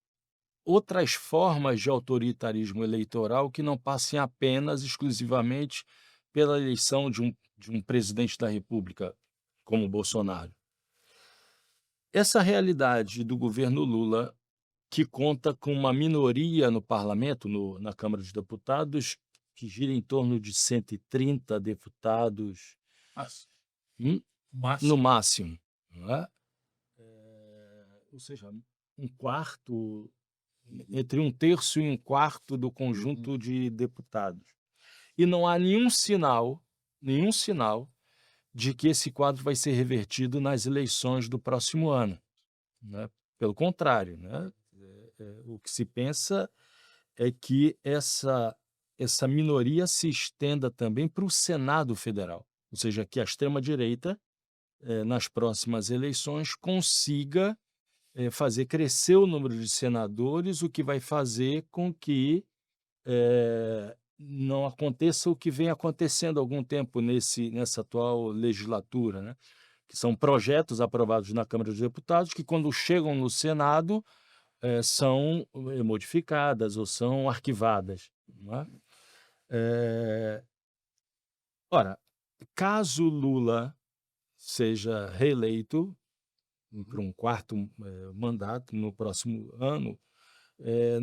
outras formas de autoritarismo eleitoral que não passem apenas, exclusivamente, pela eleição de um presidente da República, como Bolsonaro. Essa realidade do governo Lula, que conta com uma minoria no parlamento, na Câmara dos Deputados, que gira em torno de 130 deputados, Mas, no máximo. máximo, não é? Ou seja, um quarto, entre 1/3 e 1/4 do conjunto de deputados. E não há nenhum sinal de que esse quadro vai ser revertido nas eleições do próximo ano, né? Pelo contrário, né? O que se pensa é que essa minoria se estenda também para o Senado Federal, ou seja, que a extrema-direita, nas próximas eleições, consiga fazer crescer o número de senadores, o que vai fazer com que não aconteça o que vem acontecendo há algum tempo nessa atual legislatura, né? Que são projetos aprovados na Câmara dos Deputados que, quando chegam no Senado, são modificadas ou são arquivadas, não é? Ora, caso Lula seja reeleito para um quarto mandato no próximo ano,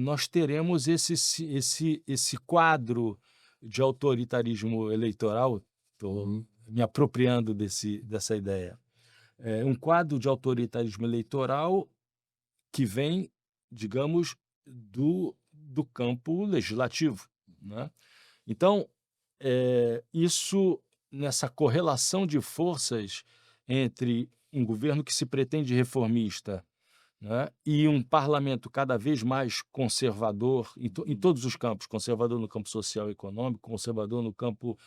nós teremos esse quadro de autoritarismo eleitoral. Estou me apropriando dessa ideia. Um quadro de autoritarismo eleitoral que vem, digamos, do campo legislativo, né? Então, isso, nessa correlação de forças entre um governo que se pretende reformista, né, e um parlamento cada vez mais conservador em todos os campos, conservador no campo social e econômico, conservador no campo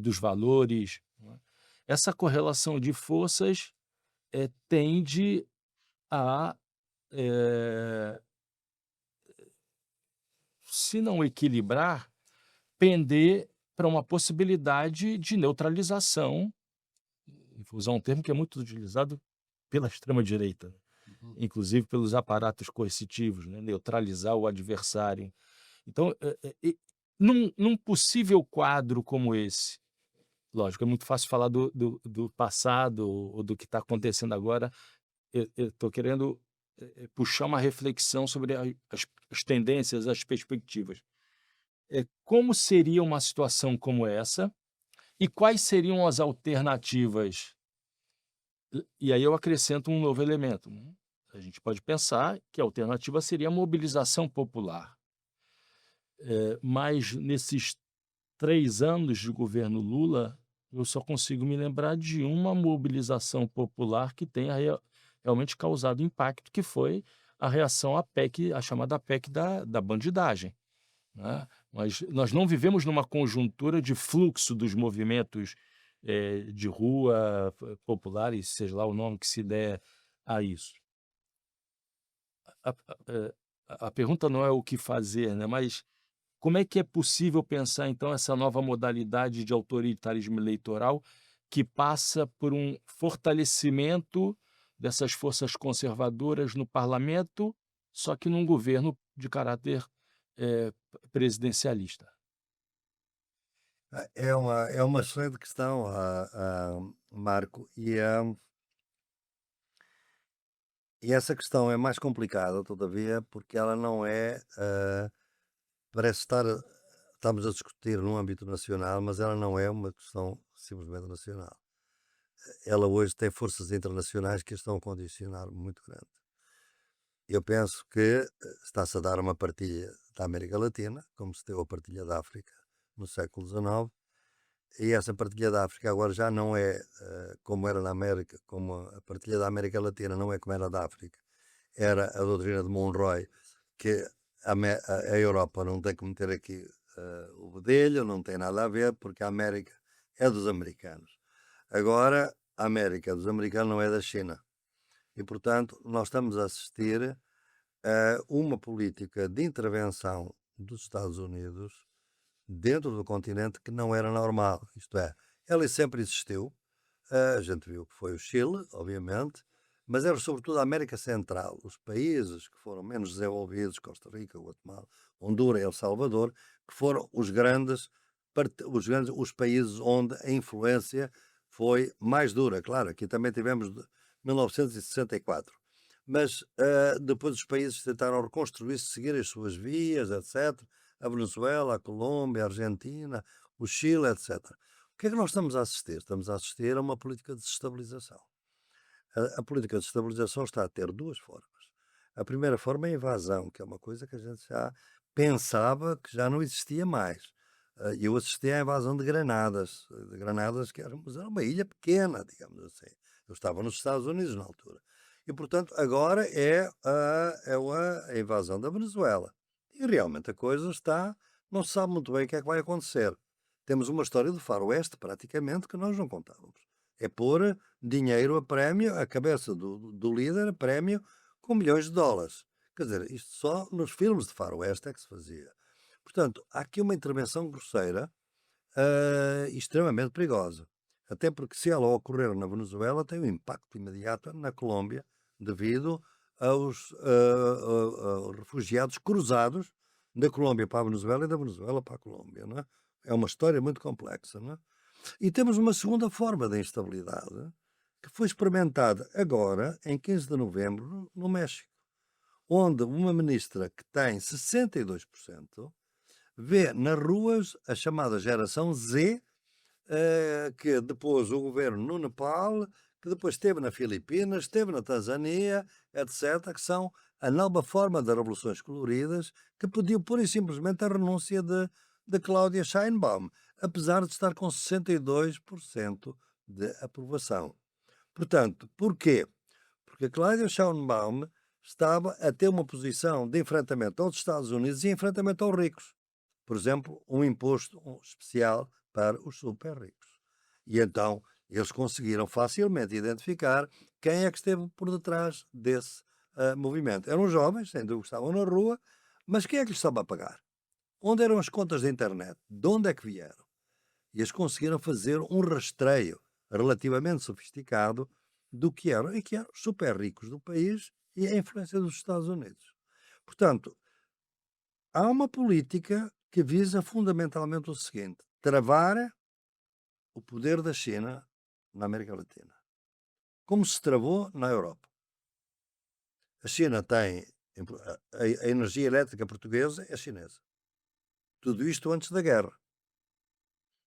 dos valores, né? Essa correlação de forças tende a, se não equilibrar, pender para uma possibilidade de neutralização, e vou usar um termo que é muito utilizado pela extrema-direita, Uhum. inclusive pelos aparatos coercitivos, né, neutralizar o adversário. Então, num possível quadro como esse, lógico, é muito fácil falar do passado ou do que está acontecendo agora. Eu estou querendo, puxar uma reflexão sobre as tendências, as perspectivas. Como seria uma situação como essa e quais seriam as alternativas? E aí eu acrescento um novo elemento, né. A gente pode pensar que a alternativa seria a mobilização popular, mas nesses 3 anos de governo Lula, eu só consigo me lembrar de uma mobilização popular que tenha realmente causado impacto, que foi a reação à PEC, a chamada PEC da bandidagem, né. Nós não vivemos numa conjuntura de fluxo dos movimentos, de rua, populares, seja lá o nome que se der a isso. A pergunta não é o que fazer, né, mas como é que é possível pensar, então, essa nova modalidade de autoritarismo eleitoral que passa por um fortalecimento dessas forças conservadoras no parlamento, só que num governo de caráter, presidencialista? É uma excelente questão, Marco, e essa questão é mais complicada, todavia, porque ela não é, parece estamos a discutir no âmbito nacional, mas ela não é uma questão simplesmente nacional. Ela hoje tem forças internacionais que a estão a condicionar muito grande. Eu penso que está-se a dar uma partilha da América Latina, como se deu a partilha da África no século XIX, e essa partilha da África agora já não é como era na América, como a partilha da América Latina não é como era da África. Era a doutrina de Monroe, que a Europa não tem que meter aqui o bedelho, não tem nada a ver, porque a América é dos americanos. Agora, a América dos americanos não é da China. E, portanto, nós estamos a assistir a uma política de intervenção dos Estados Unidos dentro do continente que não era normal. Isto é, ela sempre existiu. A gente viu que foi o Chile, obviamente, mas era sobretudo a América Central, os países que foram menos desenvolvidos, Costa Rica, Guatemala, Honduras e El Salvador, que foram os países onde a influência foi mais dura. Claro, aqui também tivemos 1964. Mas depois os países tentaram reconstruir-se, seguir as suas vias, etc. A Venezuela, a Colômbia, a Argentina, o Chile, etc. O que é que nós estamos a assistir? Estamos a assistir a uma política de desestabilização. A política de desestabilização está a ter duas formas. A primeira forma é a invasão, que é uma coisa que a gente já pensava que já não existia mais. Eu assisti à invasão de Granadas que era uma ilha pequena, digamos assim. Eu estava nos Estados Unidos na altura. E, portanto, agora é a invasão da Venezuela. E realmente a coisa não se sabe muito bem o que é que vai acontecer. Temos uma história do faroeste, praticamente, que nós não contávamos. É pôr dinheiro a prémio, a cabeça do líder a prémio, com milhões de dólares. Quer dizer, isto só nos filmes de faroeste é que se fazia. Portanto, há aqui uma intervenção grosseira, extremamente perigosa. Até porque se ela ocorrer na Venezuela, tem um impacto imediato na Colômbia, devido aos refugiados cruzados da Colômbia para a Venezuela e da Venezuela para a Colômbia. Não é? É uma história muito complexa. Não é? E temos uma segunda forma de instabilidade, que foi experimentada agora, em 15 de novembro, no México, onde uma ministra que tem 62% vê nas ruas a chamada geração Z, que depois o governo no Nepal, que depois esteve na Filipinas, esteve na Tanzânia, etc., que são a nova forma das revoluções coloridas, que pediu pura e simplesmente a renúncia de Cláudia Sheinbaum, apesar de estar com 62% de aprovação. Portanto, porquê? Porque a Cláudia Sheinbaum estava a ter uma posição de enfrentamento aos Estados Unidos e enfrentamento aos ricos. Por exemplo, um imposto especial para os super ricos. E então eles conseguiram facilmente identificar quem é que esteve por detrás desse movimento. Eram jovens, sem dúvida, estavam na rua, mas quem é que lhes estava a pagar? Onde eram as contas da internet? De onde é que vieram? E eles conseguiram fazer um rastreio relativamente sofisticado do que eram, e que eram os super ricos do país e a influência dos Estados Unidos. Portanto, há uma política que visa fundamentalmente o seguinte: travar o poder da China na América Latina, como se travou na Europa. A China tem a energia elétrica portuguesa é chinesa. Tudo isto antes da guerra.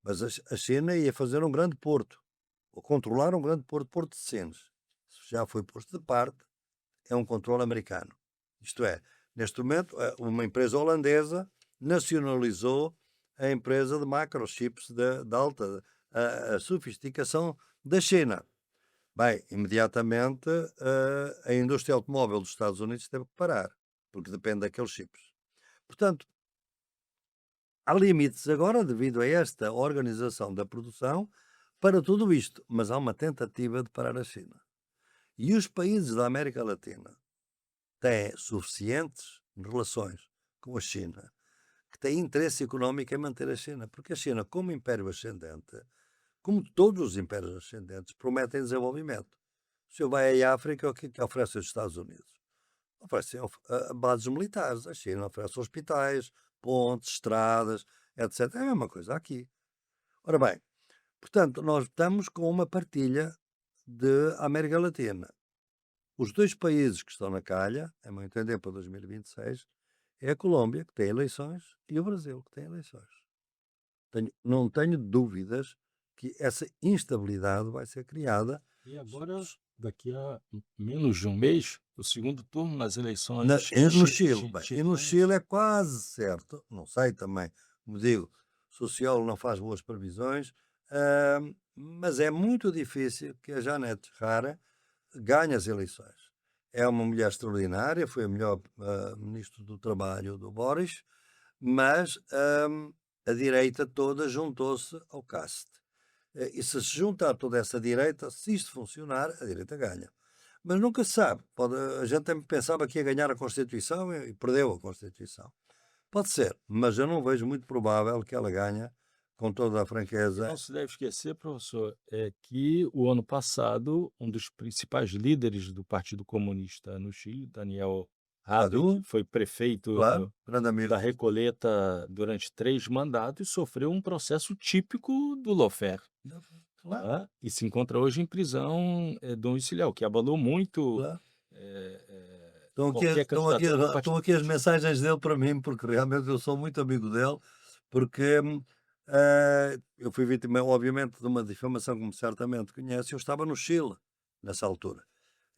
Mas a China ia fazer um grande porto, ou controlar um grande porto, Porto de Sines. Isso já foi posto de parte, é um controle americano. Isto é, neste momento, uma empresa holandesa nacionalizou a empresa de microchips de alta a sofisticação da China. Bem, imediatamente a indústria automóvel dos Estados Unidos teve que parar, porque depende daqueles chips. Portanto, há limites agora, devido a esta organização da produção, para tudo isto, mas há uma tentativa de parar a China. E os países da América Latina têm suficientes relações com a China, que têm interesse económico em manter a China, porque a China, como império ascendente, como todos os impérios ascendentes, prometem desenvolvimento. O senhor vai à África, o que oferece os Estados Unidos? Oferecem bases militares. A China oferece hospitais, pontes, estradas, etc. É a mesma coisa aqui. Ora bem, portanto, nós estamos com uma partilha de América Latina. Os dois países que estão na calha, a meu entender, para 2026, é a Colômbia, que tem eleições, e o Brasil, que tem eleições. Não tenho dúvidas que essa instabilidade vai ser criada. E agora, daqui a menos de um mês, o segundo turno nas eleições No Chile. Bem, e no chilenas. Chile é quase certo, não sei também, como digo, o sociólogo não faz boas previsões, mas é muito difícil que a Janete Rara ganhe as eleições. É uma mulher extraordinária, foi a melhor ministro do Trabalho do Boris, mas a direita toda juntou-se ao CAST. E se juntar toda essa direita, se isto funcionar, a direita ganha. Mas nunca se sabe. A gente também pensava que ia ganhar a Constituição e perdeu a Constituição. Pode ser, mas eu não vejo muito provável que ela ganhe com toda a franqueza. Não se deve esquecer, professor, é que o ano passado, um dos principais líderes do Partido Comunista no Chile, Daniel Radcliffe, foi prefeito Claro, grande amigo. da Recoleta durante 3 mandatos e sofreu um processo típico do lawfare. Claro, E se encontra hoje em prisão domiciliar, o que abalou muito claro. qualquer candidatura do Estão Partido aqui as mensagens dele para mim, porque realmente eu sou muito amigo dele, porque eu fui vítima, obviamente, de uma difamação, como certamente conhece. Eu estava no Chile nessa altura.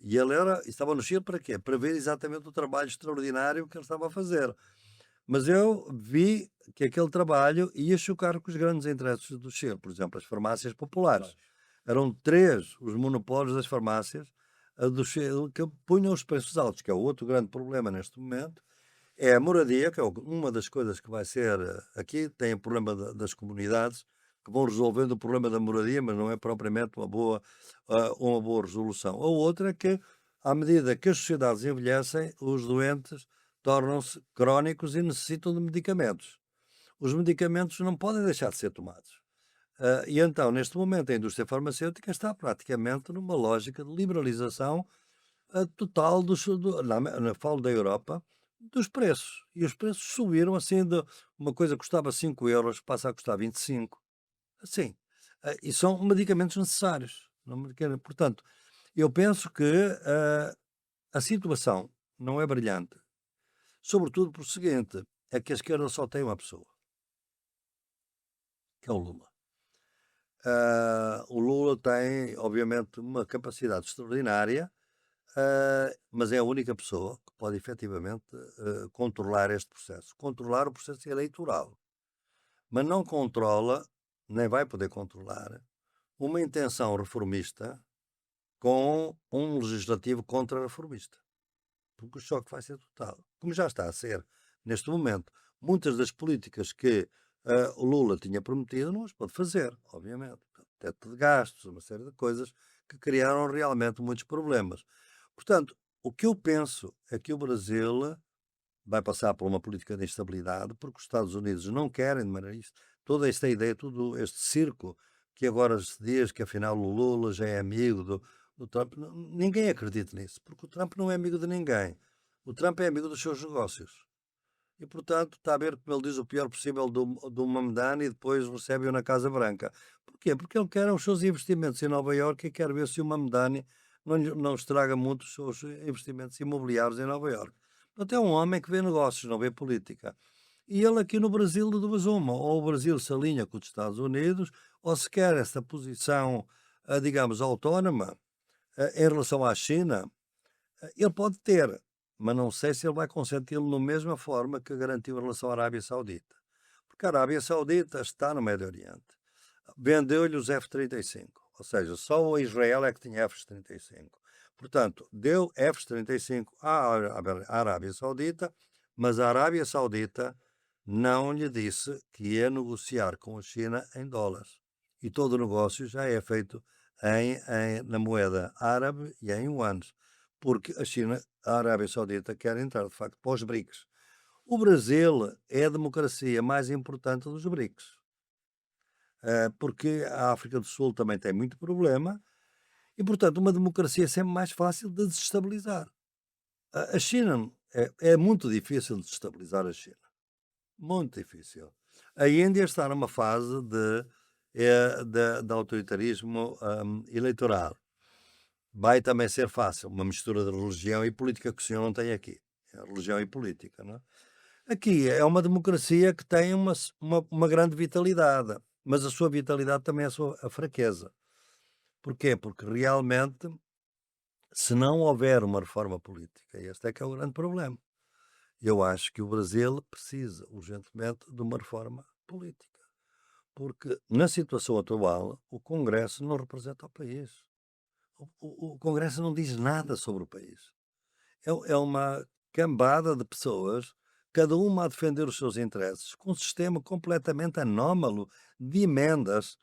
E ele estava no Chile para quê? Para ver exatamente o trabalho extraordinário que ele estava a fazer. Mas eu vi que aquele trabalho ia chocar com os grandes interesses do Chile, por exemplo, as farmácias populares. Eram 3 os monopólios das farmácias do Chile que punham os preços altos, que é o outro grande problema neste momento. É a moradia, que é uma das coisas que vai ser aqui, tem o problema das comunidades, que vão resolvendo o problema da moradia, mas não é propriamente uma boa resolução. A outra é que, à medida que as sociedades envelhecem, os doentes tornam-se crónicos e necessitam de medicamentos. Os medicamentos não podem deixar de ser tomados. E então, neste momento, a indústria farmacêutica está praticamente numa lógica de liberalização total falo da Europa, dos preços. E os preços subiram assim, de uma coisa que custava 5 euros, passa a custar 25. Assim. E são medicamentos necessários. Portanto, eu penso que a situação não é brilhante. Sobretudo por o seguinte, é que a esquerda só tem uma pessoa, que é o Lula. O Lula tem, obviamente, uma capacidade extraordinária, mas é a única pessoa que pode efetivamente controlar este processo. Controlar o processo eleitoral. Mas não controla, nem vai poder controlar, uma intenção reformista com um legislativo contra-reformista. Porque o choque vai ser total. Como já está a ser neste momento. Muitas das políticas que o Lula tinha prometido não as pode fazer, obviamente. Teto de gastos, uma série de coisas que criaram realmente muitos problemas. Portanto, o que eu penso é que o Brasil vai passar por uma política de instabilidade, porque os Estados Unidos não querem de maneira isto. toda esta ideia, todo este circo que agora se diz que afinal o Lula já é amigo do Trump, ninguém acredita nisso, porque o Trump não é amigo de ninguém. O Trump é amigo dos seus negócios. E, portanto, está a ver, como ele diz, o pior possível do Mamdani e depois recebe-o na Casa Branca. Porquê? Porque ele quer os seus investimentos em Nova Iorque e quer ver se o Mamdani não estraga muito os seus investimentos imobiliários em Nova Iorque. Portanto, é um homem que vê negócios, não vê política. E ele aqui no Brasil, de duas uma, ou o Brasil se alinha com os Estados Unidos, ou se quer essa posição, digamos, autónoma, em relação à China, ele pode ter, mas não sei se ele vai consenti-lo da mesma forma que garantiu em relação à Arábia Saudita. Porque a Arábia Saudita está no Médio Oriente. Vendeu-lhe os F-35, ou seja, só o Israel é que tinha F-35. Portanto, deu F-35 à Arábia Saudita, mas a Arábia Saudita não lhe disse que ia negociar com a China em dólares. E todo o negócio já é feito na moeda árabe e em yuanes, porque a Arábia Saudita quer entrar, de facto, para os BRICS. O Brasil é a democracia mais importante dos BRICS, porque a África do Sul também tem muito problema e, portanto, uma democracia é sempre mais fácil de desestabilizar. A China é muito difícil de desestabilizar a China. Muito difícil. A Índia está numa fase de autoritarismo eleitoral. Vai também ser fácil, uma mistura de religião e política que o senhor não tem aqui. É religião e política, não é? Aqui é uma democracia que tem uma grande vitalidade, mas a sua vitalidade também é a fraqueza. Porquê? Porque realmente, se não houver uma reforma política, este é que é o grande problema. Eu acho que o Brasil precisa urgentemente de uma reforma política, porque na situação atual o Congresso não representa o país. O Congresso não diz nada sobre o país. É uma cambada de pessoas, cada uma a defender os seus interesses, com um sistema completamente anómalo de emendas,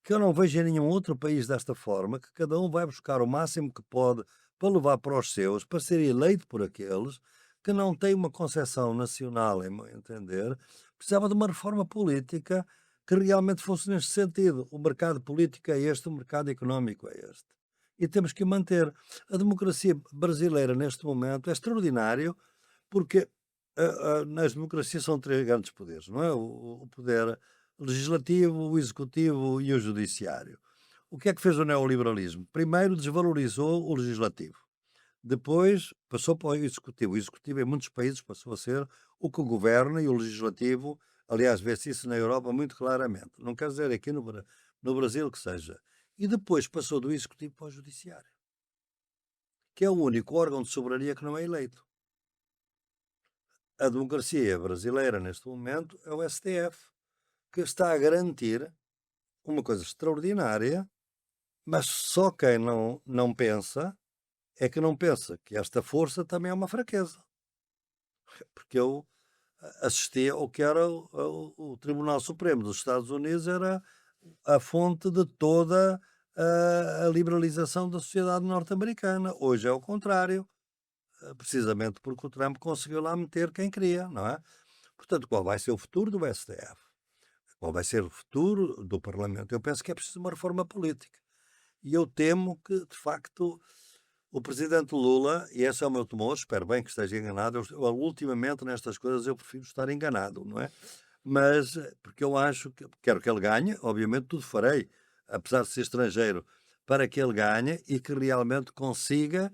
que eu não vejo em nenhum outro país desta forma, que cada um vai buscar o máximo que pode para levar para os seus, para ser eleito por aqueles, que não tem uma concepção nacional, em meu entender, precisava de uma reforma política que realmente fosse neste sentido. O mercado político é este, o mercado económico é este. E temos que manter. A democracia brasileira, neste momento, é extraordinário, porque nas democracias são três grandes poderes, não é? O poder legislativo, o executivo e o judiciário. O que é que fez o neoliberalismo? Primeiro desvalorizou o legislativo. Depois passou para o executivo. O executivo em muitos países passou a ser o que governa e o legislativo, aliás, vê-se isso na Europa muito claramente. Não quer dizer aqui no Brasil que seja. E depois passou do executivo para o judiciário, que é o único órgão de soberania que não é eleito. A democracia brasileira, neste momento, é o STF, que está a garantir uma coisa extraordinária, mas só quem não pensa é que não pensa que esta força também é uma fraqueza. Porque eu assisti ao que era o Tribunal Supremo dos Estados Unidos, era a fonte de toda a liberalização da sociedade norte-americana. Hoje é o contrário, precisamente porque o Trump conseguiu lá meter quem queria, não é? Portanto, qual vai ser o futuro do STF? Qual vai ser o futuro do Parlamento? Eu penso que é preciso uma reforma política. E eu temo que, de facto, o presidente Lula, e esse é o meu temor, espero bem que esteja enganado, ultimamente nestas coisas eu prefiro estar enganado, não é? Mas, porque eu acho que, quero que ele ganhe, obviamente tudo farei, apesar de ser estrangeiro, para que ele ganhe e que realmente consiga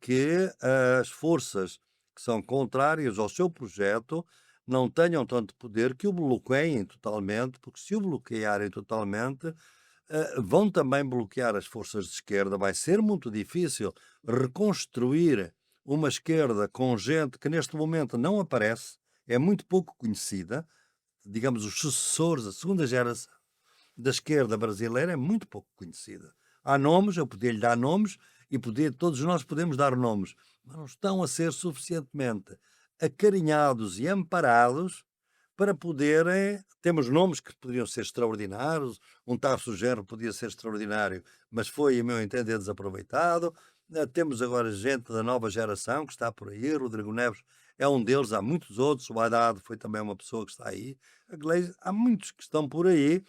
que as forças que são contrárias ao seu projeto não tenham tanto poder que o bloqueiem totalmente, porque se o bloquearem totalmente, vão também bloquear as forças de esquerda. Vai ser muito difícil reconstruir uma esquerda com gente que neste momento não aparece, é muito pouco conhecida, digamos, os sucessores, a segunda geração da esquerda brasileira é muito pouco conhecida. Há nomes, eu podia lhe dar nomes, e todos nós podemos dar nomes, mas não estão a ser suficientemente acarinhados e amparados para poderem. Temos nomes que poderiam ser extraordinários, um Tarso Genro podia ser extraordinário, mas foi, a meu entender, desaproveitado. Temos agora gente da nova geração que está por aí, Rodrigo Neves é um deles, há muitos outros, o Haddad foi também uma pessoa que está aí, a Gleisi, há muitos que estão por aí,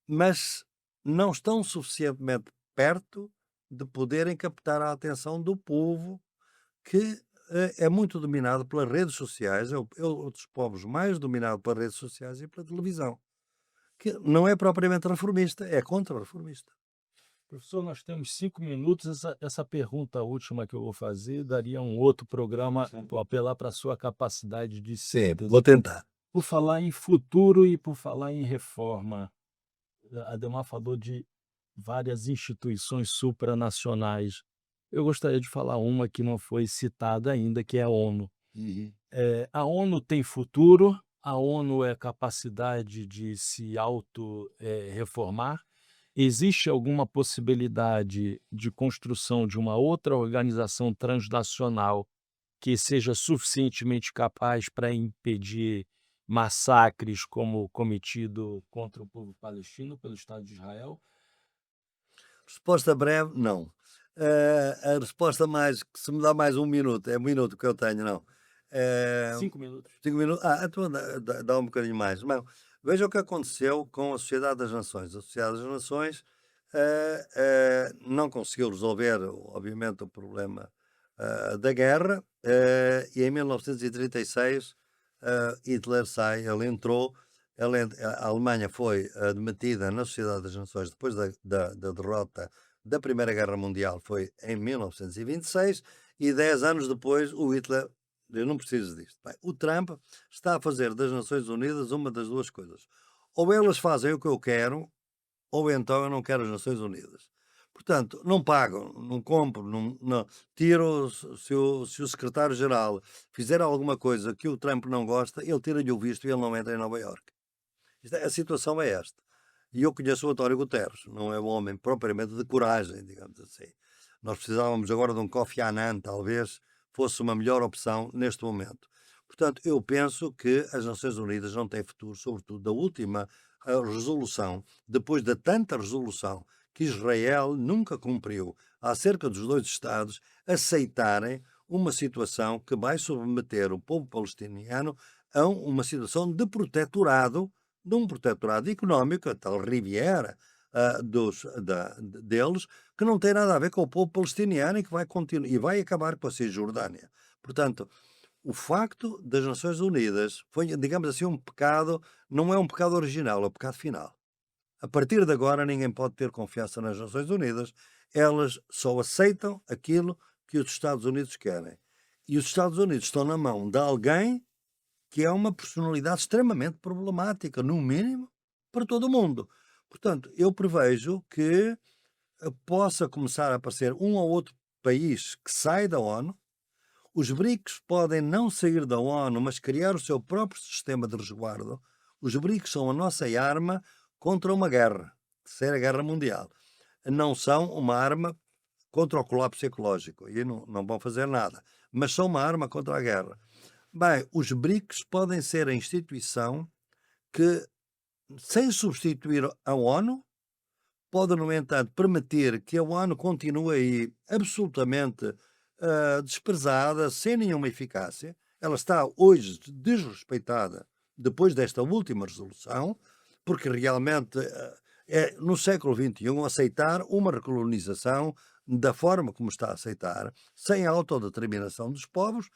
mas não estão suficientemente perto de poderem captar a atenção do povo, que é muito dominado pelas redes sociais, é um dos povos mais dominado pelas redes sociais e pela televisão, que não é propriamente reformista, é contra-reformista. Professor, nós temos 5 minutos. Essa pergunta última que eu vou fazer daria um outro programa. Vou apelar para a sua capacidade de síntese. Vou tentar. Por falar em futuro e por falar em reforma, a Adhemar falou de várias instituições supranacionais. Eu gostaria de falar uma que não foi citada ainda, que é a ONU. A ONU tem futuro? A ONU é capacidade de se reformar? Existe alguma possibilidade de construção de uma outra organização transnacional que seja suficientemente capaz para impedir massacres como cometido contra o povo palestino pelo Estado de Israel? Resposta breve, não. A resposta mais, que se me dá mais 1 minuto, é 1 minuto que eu tenho, não. 5 minutos. 5 minutos? Então dá um bocadinho mais. Não, veja o que aconteceu com a Sociedade das Nações. A Sociedade das Nações não conseguiu resolver, obviamente, o problema da guerra, e em 1936 Hitler sai, ele entrou, a Alemanha foi admitida na Sociedade das Nações depois da derrota da Primeira Guerra Mundial, foi em 1926, e 10 anos depois o Hitler, eu não preciso disto. Bem, o Trump está a fazer das Nações Unidas uma das duas coisas. Ou elas fazem o que eu quero, ou então eu não quero as Nações Unidas. Portanto, não pago, não compro, não tiro. Se o secretário-geral fizer alguma coisa que o Trump não gosta, ele tira-lhe o visto e ele não entra em Nova Iorque. A situação é esta. E eu conheço o António Guterres, não é um homem propriamente de coragem, digamos assim. Nós precisávamos agora de um Kofi Annan, talvez fosse uma melhor opção neste momento. Portanto, eu penso que as Nações Unidas não têm futuro, sobretudo da última resolução, depois de tanta resolução que Israel nunca cumpriu acerca dos dois Estados, aceitarem uma situação que vai submeter o povo palestiniano a uma situação de protetorado, de um protetorado económico, a tal Riviera deles, que não tem nada a ver com o povo palestiniano e que vai continuar e vai acabar com a Cisjordânia. Portanto, o facto das Nações Unidas foi, digamos assim, um pecado, não é um pecado original, é um pecado final. A partir de agora, ninguém pode ter confiança nas Nações Unidas, elas só aceitam aquilo que os Estados Unidos querem. E os Estados Unidos estão na mão de alguém que é uma personalidade extremamente problemática, no mínimo, para todo o mundo. Portanto, eu prevejo que possa começar a aparecer um ou outro país que sai da ONU. Os BRICS podem não sair da ONU, mas criar o seu próprio sistema de resguardo. Os BRICS são a nossa arma contra uma guerra, Terceira Guerra Mundial. Não são uma arma contra o colapso ecológico, e não vão fazer nada, mas são uma arma contra a guerra. Bem, os BRICS podem ser a instituição que, sem substituir a ONU, pode, no entanto, permitir que a ONU continue aí absolutamente desprezada, sem nenhuma eficácia. Ela está hoje desrespeitada depois desta última resolução, porque realmente no século XXI aceitar uma recolonização da forma como está a aceitar, sem a autodeterminação dos povos.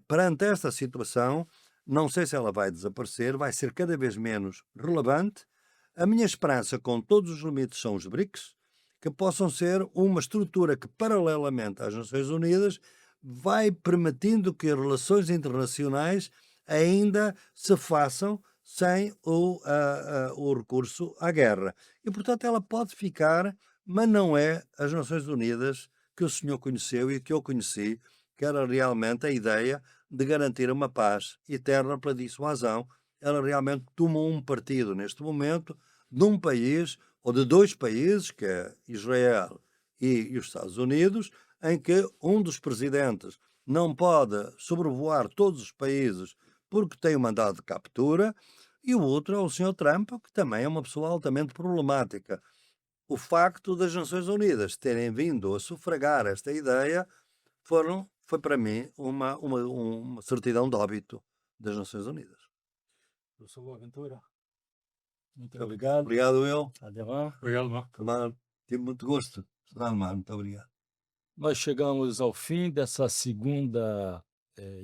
Perante esta situação, não sei se ela vai desaparecer, vai ser cada vez menos relevante. A minha esperança, com todos os limites, são os BRICS, que possam ser uma estrutura que, paralelamente às Nações Unidas, vai permitindo que as relações internacionais ainda se façam sem o recurso à guerra. E, portanto, ela pode ficar, mas não é as Nações Unidas que o senhor conheceu e que eu conheci, que era realmente a ideia de garantir uma paz eterna pela dissuasão. Ela realmente tomou um partido neste momento de um país, ou de dois países, que é Israel e os Estados Unidos, em que um dos presidentes não pode sobrevoar todos os países porque tem um mandado de captura, e o outro é o Sr. Trump, que também é uma pessoa altamente problemática. O facto das Nações Unidas terem vindo a sufragar esta ideia foi para mim uma certidão de óbito das Nações Unidas. Professor Boaventura, muito obrigado. Obrigado, eu. Ademar. Obrigado, Marco. Tomara, tive muito gosto. Ademar, muito obrigado. Nós chegamos ao fim dessa segunda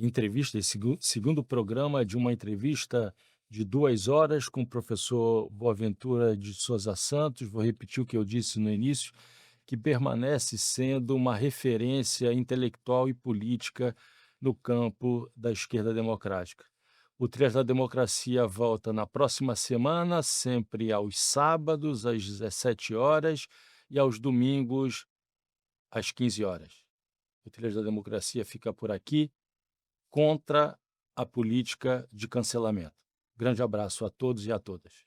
entrevista, esse segundo programa de uma entrevista de 2 horas com o professor Boaventura de Souza Santos. Vou repetir o que eu disse no início, que permanece sendo uma referência intelectual e política no campo da esquerda democrática. O Trilhas da Democracia volta na próxima semana, sempre aos sábados, às 17 horas, e aos domingos, às 15 horas. O Trilhas da Democracia fica por aqui contra a política de cancelamento. Grande abraço a todos e a todas.